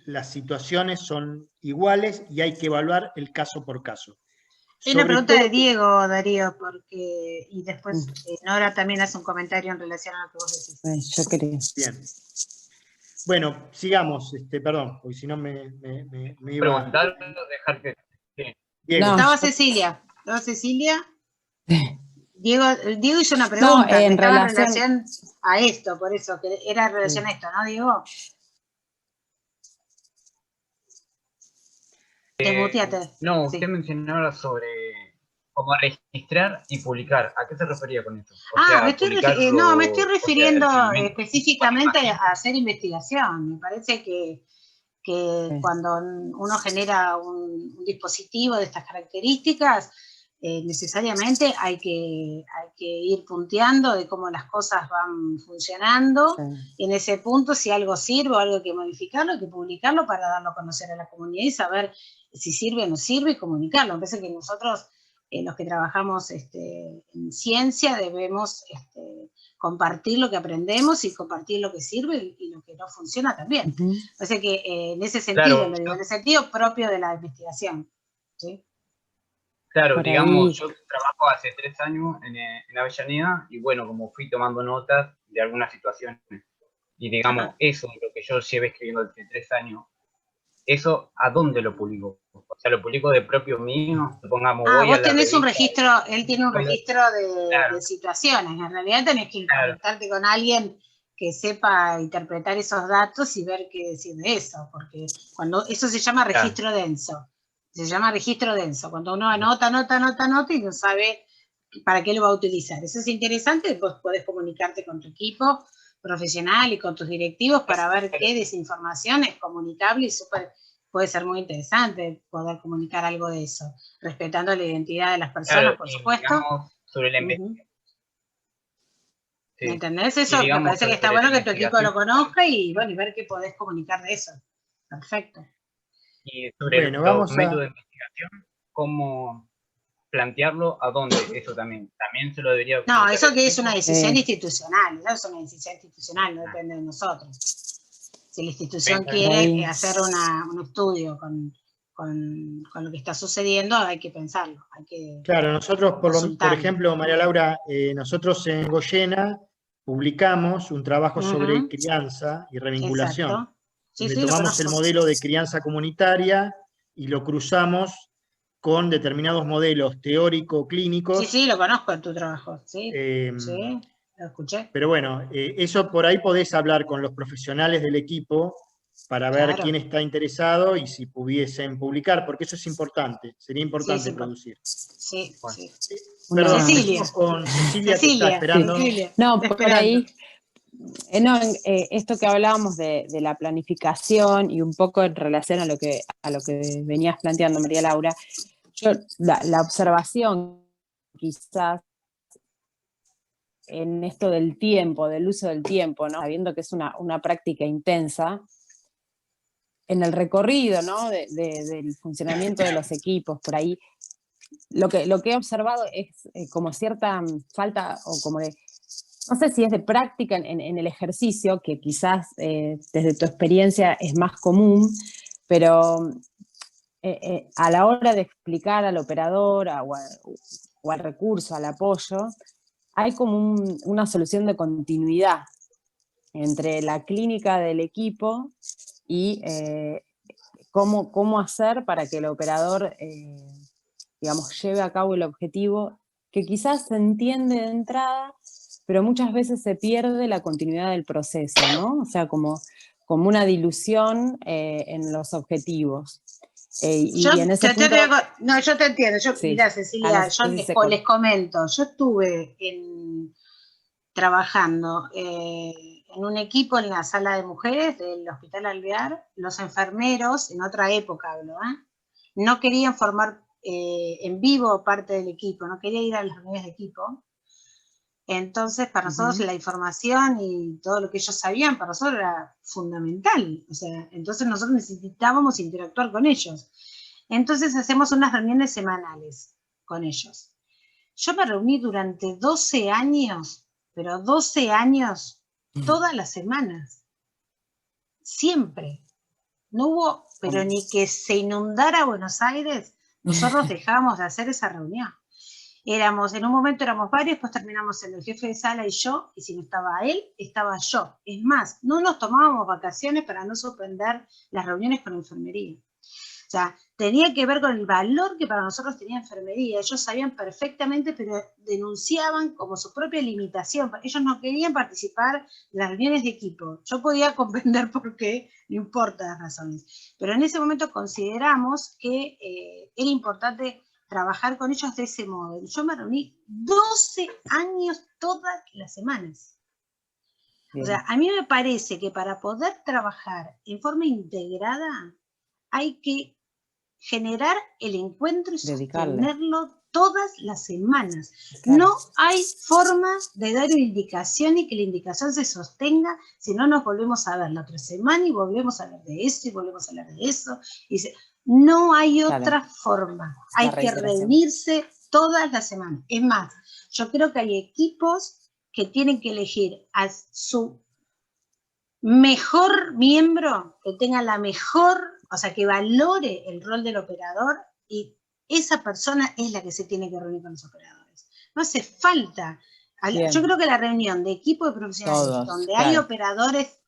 las situaciones son iguales y hay que evaluar el caso por caso. Hay una pregunta de Diego, Darío, porque, y después Nora también hace un comentario en relación a lo que vos decís. Yo quería. Bien. Bueno, sigamos, perdón, porque si no me iba a preguntar, dejar que... Diego. No, estaba Cecilia. Diego hizo una pregunta que estaba en relación a esto, por eso, que era en relación a esto, ¿no, Diego? Muteate. No, usted mencionaba sobre cómo registrar y publicar. ¿A qué se refería con esto? Me estoy refiriendo específicamente a hacer investigación. Me parece que cuando uno genera un dispositivo de estas características, necesariamente hay que ir punteando de cómo las cosas van funcionando. Y en ese punto, si algo sirve o algo hay que modificarlo, hay que publicarlo para darlo a conocer a la comunidad y saber si sirve o no sirve y comunicarlo. Me parece que nosotros, los que trabajamos en ciencia, debemos compartir lo que aprendemos y compartir lo que sirve y lo que no funciona también. O sea que en ese sentido, claro, en el sentido propio de la investigación. ¿Sí? Claro, digamos, yo trabajo hace 3 años en Avellaneda y bueno, como fui tomando notas de algunas situaciones y digamos, eso es lo que yo llevo escribiendo desde 3 años. ¿Eso a dónde lo publico? O sea, lo publico de propio mío, pongamos... vos tenés un registro, él tiene un registro de situaciones, en realidad tenés que conectarte con alguien que sepa interpretar esos datos y ver qué decir de eso, porque cuando eso se llama registro denso, cuando uno anota y no sabe para qué lo va a utilizar. Eso es interesante, vos podés comunicarte con tu equipo profesional y con tus directivos para ver qué desinformación es comunicable y puede ser muy interesante poder comunicar algo de eso, respetando la identidad de las personas, Claro, por y supuesto. digamos sobre la investigación. ¿Me entendés? Eso me parece que está sobre bueno la que tu equipo lo conozca y bueno, y ver qué podés comunicar de eso. Perfecto. Y sobre los métodos de investigación, ¿cómo plantearlo? ¿A dónde? Eso también se lo debería... No, eso que es una decisión institucional, eso es una decisión institucional, no depende de nosotros. Si la institución quiere hacer un estudio con lo que está sucediendo, hay que pensarlo. Claro, nosotros, por ejemplo, María Laura, nosotros en Goyena publicamos un trabajo sobre crianza y revinculación. Sí, donde tomamos el modelo de crianza comunitaria y lo cruzamos con determinados modelos teórico-clínicos. Sí, lo conozco en tu trabajo, sí, lo escuché. Pero bueno, eso por ahí podés hablar con los profesionales del equipo para ver quién está interesado y si pudiesen publicar, porque eso es importante, sería importante producir. Sí, sí. Perdón, Cecilia. Con Cecilia que está esperando. Cecilia, no, por ahí, esto que hablábamos de la planificación y un poco en relación a lo que venías planteando, María Laura, yo la observación quizás en esto del tiempo, del uso del tiempo, ¿no? Sabiendo que es una práctica intensa, en el recorrido, ¿no? del funcionamiento de los equipos, por ahí, lo que he observado es como cierta falta, o como de, no sé si es de práctica en el ejercicio, que quizás desde tu experiencia es más común, pero a la hora de explicar al operador o al recurso, al apoyo, hay como una solución de continuidad entre la clínica del equipo y cómo hacer para que el operador, digamos, lleve a cabo el objetivo, que quizás se entiende de entrada, pero muchas veces se pierde la continuidad del proceso, ¿no? O sea, como una dilución en los objetivos. Yo te entiendo. Mirá, Cecilia, yo les comento. Yo estuve trabajando en un equipo en la sala de mujeres del Hospital Alvear. Los enfermeros, en otra época hablo, no querían formar en vivo parte del equipo, no querían ir a las reuniones de equipo. Entonces, para nosotros la información y todo lo que ellos sabían, para nosotros era fundamental. O sea, entonces nosotros necesitábamos interactuar con ellos. Entonces hacemos unas reuniones semanales con ellos. Yo me reuní durante 12 años, pero 12 años, todas las semanas. Siempre. No hubo, pero ni que se inundara Buenos Aires, nosotros dejábamos de hacer esa reunión. En un momento éramos varios, después terminamos en el jefe de sala y yo, y si no estaba él, estaba yo. Es más, no nos tomábamos vacaciones para no suspender las reuniones con enfermería. O sea, tenía que ver con el valor que para nosotros tenía enfermería. Ellos sabían perfectamente, pero denunciaban como su propia limitación. Ellos no querían participar en las reuniones de equipo. Yo podía comprender por qué, no importa las razones. Pero en ese momento consideramos que era importante trabajar con ellos de ese modo. Yo me reuní 12 años todas las semanas. Bien. O sea, a mí me parece que para poder trabajar en forma integrada hay que generar el encuentro y sostenerlo todas las semanas. Claro. No hay forma de dar una indicación y que la indicación se sostenga si no nos volvemos a ver la otra semana y volvemos a hablar de eso y volvemos a hablar de eso. No hay otra forma. Hay que reunirse todas las semanas. Es más, yo creo que hay equipos que tienen que elegir a su mejor miembro, que tenga la mejor, o sea, que valore el rol del operador, y esa persona es la que se tiene que reunir con los operadores. No hace falta. Bien. Yo creo que la reunión de equipo de profesionales donde hay operadores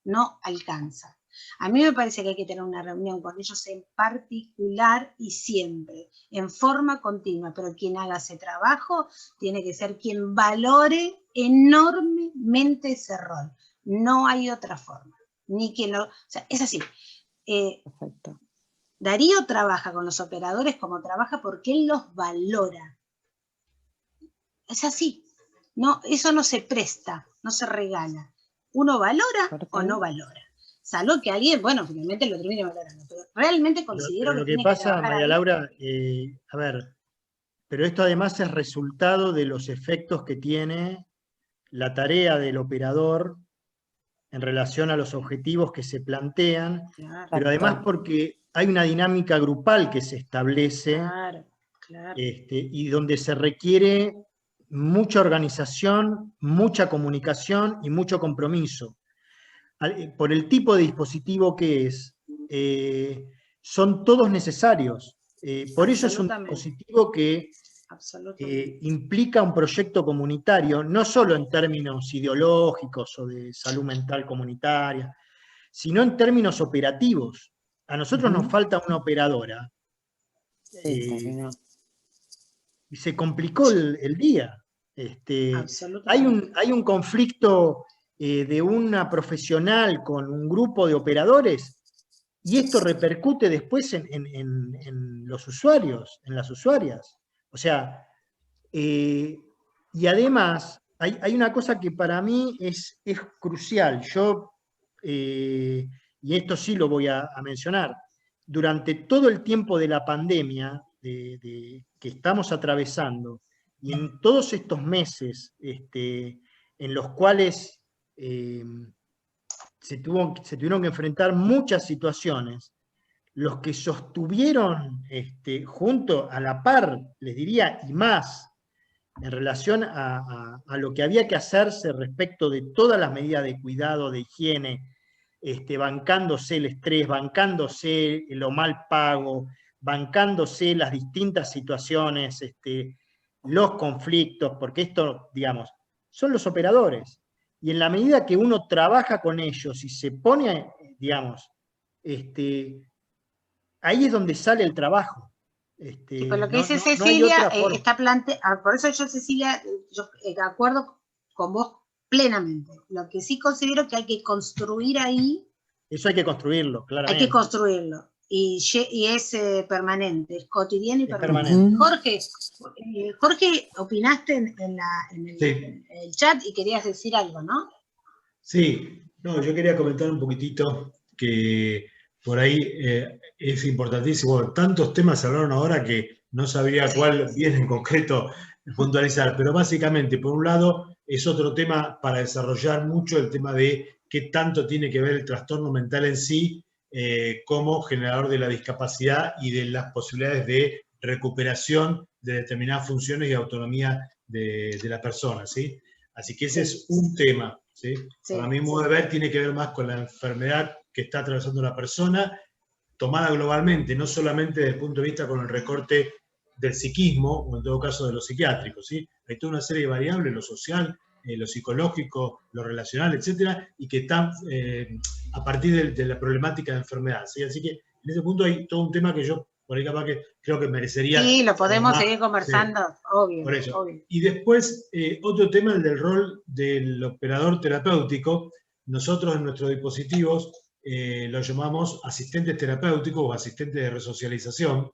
no alcanza. A mí me parece que hay que tener una reunión con ellos en particular y siempre, en forma continua, pero quien haga ese trabajo tiene que ser quien valore enormemente ese rol. No hay otra forma. Ni quien lo... O sea, es así. Perfecto. Darío trabaja con los operadores como trabaja porque él los valora. es así. No, eso no se presta, no se regala. Uno valora o no valora. Salvo que alguien, bueno, finalmente lo termine valorando. Pero realmente considero Pero lo que que tiene pasa, que trabajar María ahí. Laura, a ver, pero esto además es resultado de los efectos que tiene la tarea del operador en relación a los objetivos que se plantean, Claro, pero además porque hay una dinámica grupal que se establece, claro. y donde se requiere mucha organización, mucha comunicación y mucho compromiso. Por el tipo de dispositivo que es, son todos necesarios. Por eso es un dispositivo que implica un proyecto comunitario, no solo en términos ideológicos o de salud mental comunitaria, sino en términos operativos. A nosotros nos falta una operadora. Y se complicó el día. Hay un conflicto de una profesional con un grupo de operadores, y esto repercute después en los usuarios, en las usuarias. O sea, y además hay una cosa que para mí es crucial. Y esto sí lo voy a mencionar, durante todo el tiempo de la pandemia que estamos atravesando, y en todos estos meses en los cuales se tuvieron que enfrentar muchas situaciones, los que sostuvieron junto a la par, les diría, y más, en relación a lo que había que hacerse respecto de todas las medidas de cuidado, de higiene, bancándose el estrés, bancándose lo mal pago, bancándose las distintas situaciones, los conflictos, porque esto, digamos, son los operadores. Y en la medida que uno trabaja con ellos y se pone, digamos, ahí es donde sale el trabajo. Y por lo que dice Cecilia, está planteado, por eso yo, Cecilia, de acuerdo con vos plenamente. Lo que sí considero que hay que construir ahí. Eso hay que construirlo, claramente. Hay que construirlo. Y es permanente, es cotidiano y permanente. Jorge, opinaste en el chat y querías decir algo, ¿no? Sí, no, yo quería comentar un poquitito que por ahí es importantísimo. Bueno, tantos temas se hablaron ahora que no sabría cuál bien en concreto puntualizar, pero básicamente, por un lado, es otro tema para desarrollar mucho el tema de qué tanto tiene que ver el trastorno mental en sí como generador de la discapacidad y de las posibilidades de recuperación de determinadas funciones y autonomía de la persona, ¿sí? Así que ese es un tema, ¿sí? Para mi modo de ver, tiene que ver más con la enfermedad que está atravesando la persona, tomada globalmente, no solamente desde el punto de vista con el recorte del psiquismo, o en todo caso de lo psiquiátrico, ¿sí? Hay toda una serie de variables, lo social, lo psicológico, lo relacional, etcétera, y que están a partir de la problemática de enfermedad, ¿sí? Así que en ese punto hay todo un tema que yo, por ahí capaz que creo que merecería... Sí, lo podemos seguir conversando, sí, obvio, por eso. Obvio. Y después, otro tema, el del rol del operador terapéutico. Nosotros en nuestros dispositivos lo llamamos asistentes terapéuticos o asistentes de resocialización,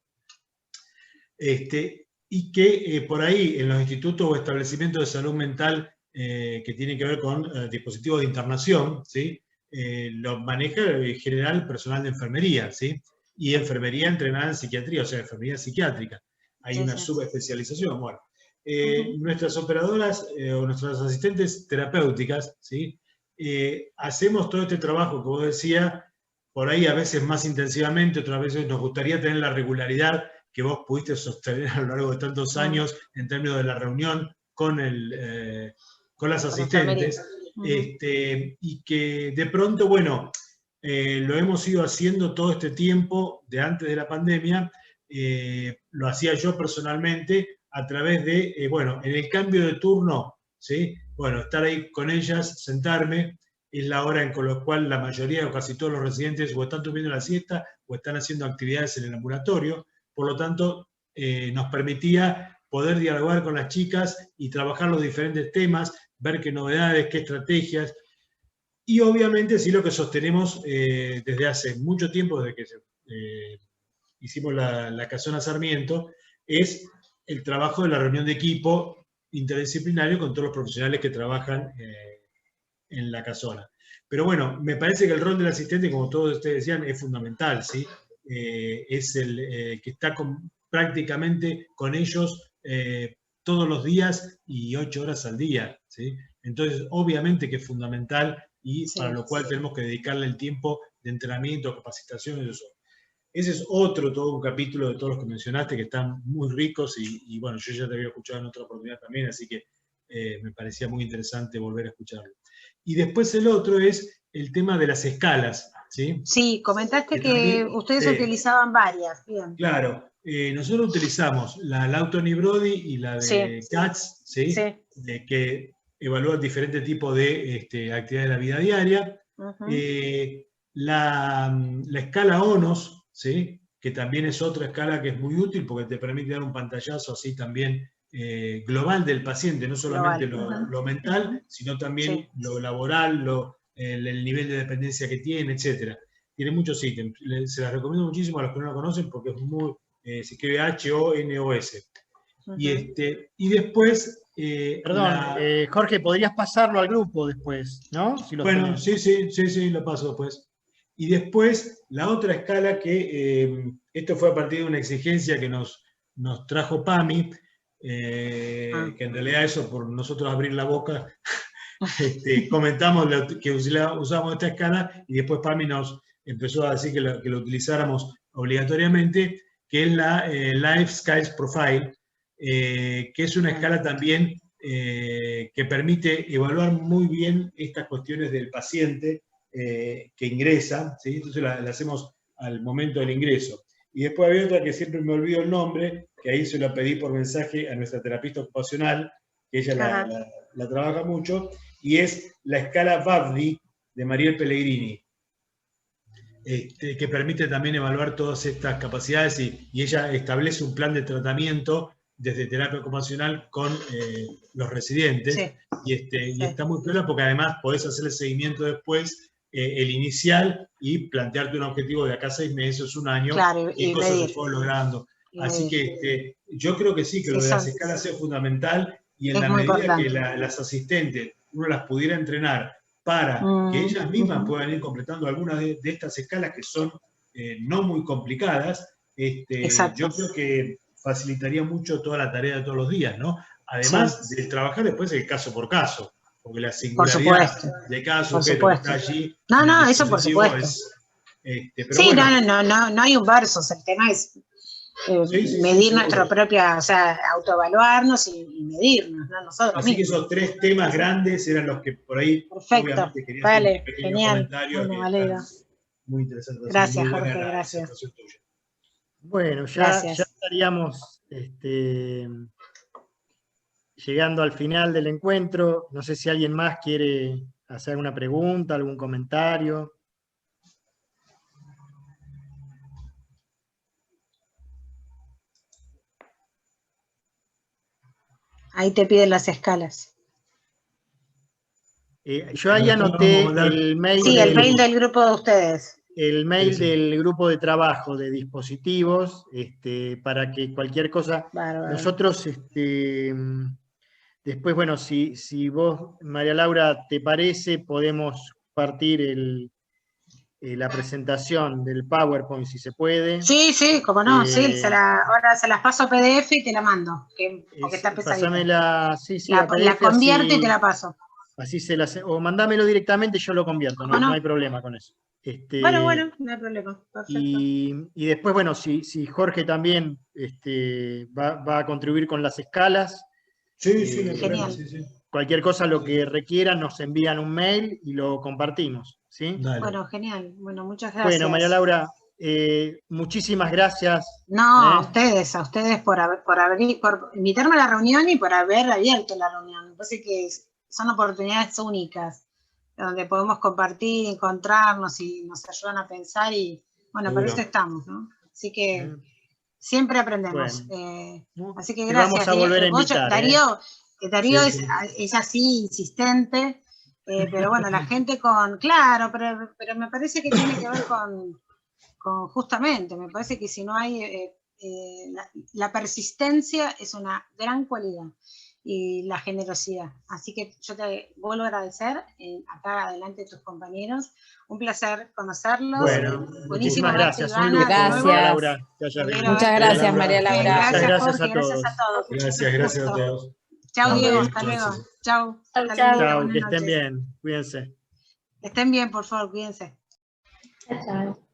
y que por ahí en los institutos o establecimientos de salud mental que tienen que ver con dispositivos de internación, ¿sí? Lo maneja en general personal de enfermería, ¿sí? Y enfermería entrenada en psiquiatría, o sea, enfermería psiquiátrica. Hay una subespecialización. Bueno, nuestras operadoras o nuestras asistentes terapéuticas, ¿sí? Hacemos todo este trabajo que vos decías, por ahí a veces más intensivamente, otras veces nos gustaría tener la regularidad que vos pudiste sostener a lo largo de tantos años en términos de la reunión con las asistentes, y que de pronto, bueno, lo hemos ido haciendo todo este tiempo de antes de la pandemia. Lo hacía yo personalmente a través de, bueno, en el cambio de turno, ¿sí? Bueno, estar ahí con ellas, sentarme, es la hora en con la cual la mayoría o casi todos los residentes o están durmiendo la siesta o están haciendo actividades en el ambulatorio. Por lo tanto, nos permitía poder dialogar con las chicas y trabajar los diferentes temas, ver qué novedades, qué estrategias. Y obviamente sí lo que sostenemos desde hace mucho tiempo, desde que hicimos la Casona Sarmiento, es el trabajo de la reunión de equipo interdisciplinario con todos los profesionales que trabajan en la casona. Pero bueno, me parece que el rol del asistente, como todos ustedes decían, es fundamental, ¿sí? Es el que está prácticamente con ellos todos los días y 8 horas al día, ¿sí? Entonces, obviamente que es fundamental y para lo cual tenemos que dedicarle el tiempo de entrenamiento, capacitación y eso. Ese es todo un capítulo de todos los que mencionaste, que están muy ricos y bueno, yo ya te había escuchado en otra oportunidad también, así que me parecía muy interesante volver a escucharlo. Y después el otro es el tema de las escalas, ¿sí? Sí, comentaste que también, ustedes utilizaban varias, bien. Claro, nosotros utilizamos la Lawton y Brody y la de Katz, ¿sí? De que evalúan diferentes tipos de actividades de la vida diaria. La escala ONOS, ¿sí? Que también es otra escala que es muy útil porque te permite dar un pantallazo así también global del paciente, no solamente lo mental, sino también lo laboral, el nivel de dependencia que tiene, etc. Tiene muchos ítems. Se las recomiendo muchísimo a los que no lo conocen porque es muy, se escribe HONOS. Y después... Perdón, Jorge, podrías pasarlo al grupo después, ¿no? Si bueno, sí, lo paso después. Y después, la otra escala que, esto fue a partir de una exigencia que nos trajo PAMI, que en realidad eso, por nosotros abrir la boca, comentamos que usamos esta escala y después PAMI nos empezó a decir que lo utilizáramos obligatoriamente, que es la Life Skills Profile, que es una escala también que permite evaluar muy bien estas cuestiones del paciente que ingresa, ¿sí? Entonces la hacemos al momento del ingreso. Y después había otra que siempre me olvido el nombre, que ahí se lo pedí por mensaje a nuestra terapista ocupacional, que ella la trabaja mucho, y es la escala VAVDI de Mariel Pellegrini, que permite también evaluar todas estas capacidades y ella establece un plan de tratamiento desde terapia ocupacional con los residentes, y está muy claro porque además podés hacer el seguimiento después, el inicial, y plantearte un objetivo de acá a 6 meses, un año, y cosas se fueron logrando. Así que yo creo que sí, que lo de las escalas es fundamental, y en la medida que las asistentes uno las pudiera entrenar para que ellas mismas puedan ir completando algunas de estas escalas que son no muy complicadas, yo creo que facilitaría mucho toda la tarea de todos los días, ¿no? Además de trabajar después el caso por caso, porque la singularidad de cada sujeto que está allí. No, eso por supuesto. Pero no hay un versus, el tema es medir nuestra propia, o sea, autoevaluarnos y medirnos, ¿no? Nosotros así mismos. Que esos 3 temas grandes eran los que por ahí, perfecto, quería vale, hacer un pequeño comentario. Bueno, vale. Muy interesante. Gracias, muy Jorge, gracias. Bueno, ya estaríamos llegando al final del encuentro. No sé si alguien más quiere hacer una pregunta, algún comentario. Ahí te piden las escalas. Yo ahí anoté el mail. Sí, el mail del grupo de ustedes. El mail del grupo de trabajo de dispositivos, para que cualquier cosa. Bárbaro. Nosotros, después, bueno, si vos, María Laura, te parece, podemos partir la presentación del PowerPoint, si se puede. Sí, como no, sí, ahora se las paso a PDF y te la mando, porque está pesadita. La convierto y te la paso. Así o mandámelo directamente, yo lo convierto, no hay problema con eso. Bueno, no hay problema, perfecto. Y después, bueno, si Jorge también va a contribuir con las escalas. Sí, genial. Cualquier cosa, lo que requieran, nos envían un mail y lo compartimos, ¿sí? Dale. Bueno, genial. Bueno, muchas gracias. Bueno, María Laura, muchísimas gracias. No, a ustedes por invitarme a la reunión y por haber abierto la reunión. Me parece que son oportunidades únicas, donde podemos compartir, encontrarnos y nos ayudan a pensar y, bueno, para eso estamos, ¿no? Así que siempre aprendemos. Bueno. Así que gracias. Vamos a volver a invitar, Darío es así, insistente, pero bueno, la gente claro, pero me parece que tiene que ver con justamente, me parece que si no hay, la persistencia es una gran cualidad. y la generosidad. Así que yo te vuelvo a agradecer, acá adelante tus compañeros. Un placer conocerlos. Bueno, buenísimo muchísimas gracias. Un lujo, Gracias. María Laura, que hayas Alegro venido. Muchas verte. gracias, María Bien, Laura. Muchas gracias, gracias Jorge, a todos. gracias a todos. Gracias a Gusto. todos. Chau, Nos Diego, vemos, hasta luego. entonces. Chau. Chau, Hasta chau. luego, Chao, buenas que estén noches. bien. Cuídense. Estén bien, por favor, cuídense. Chao.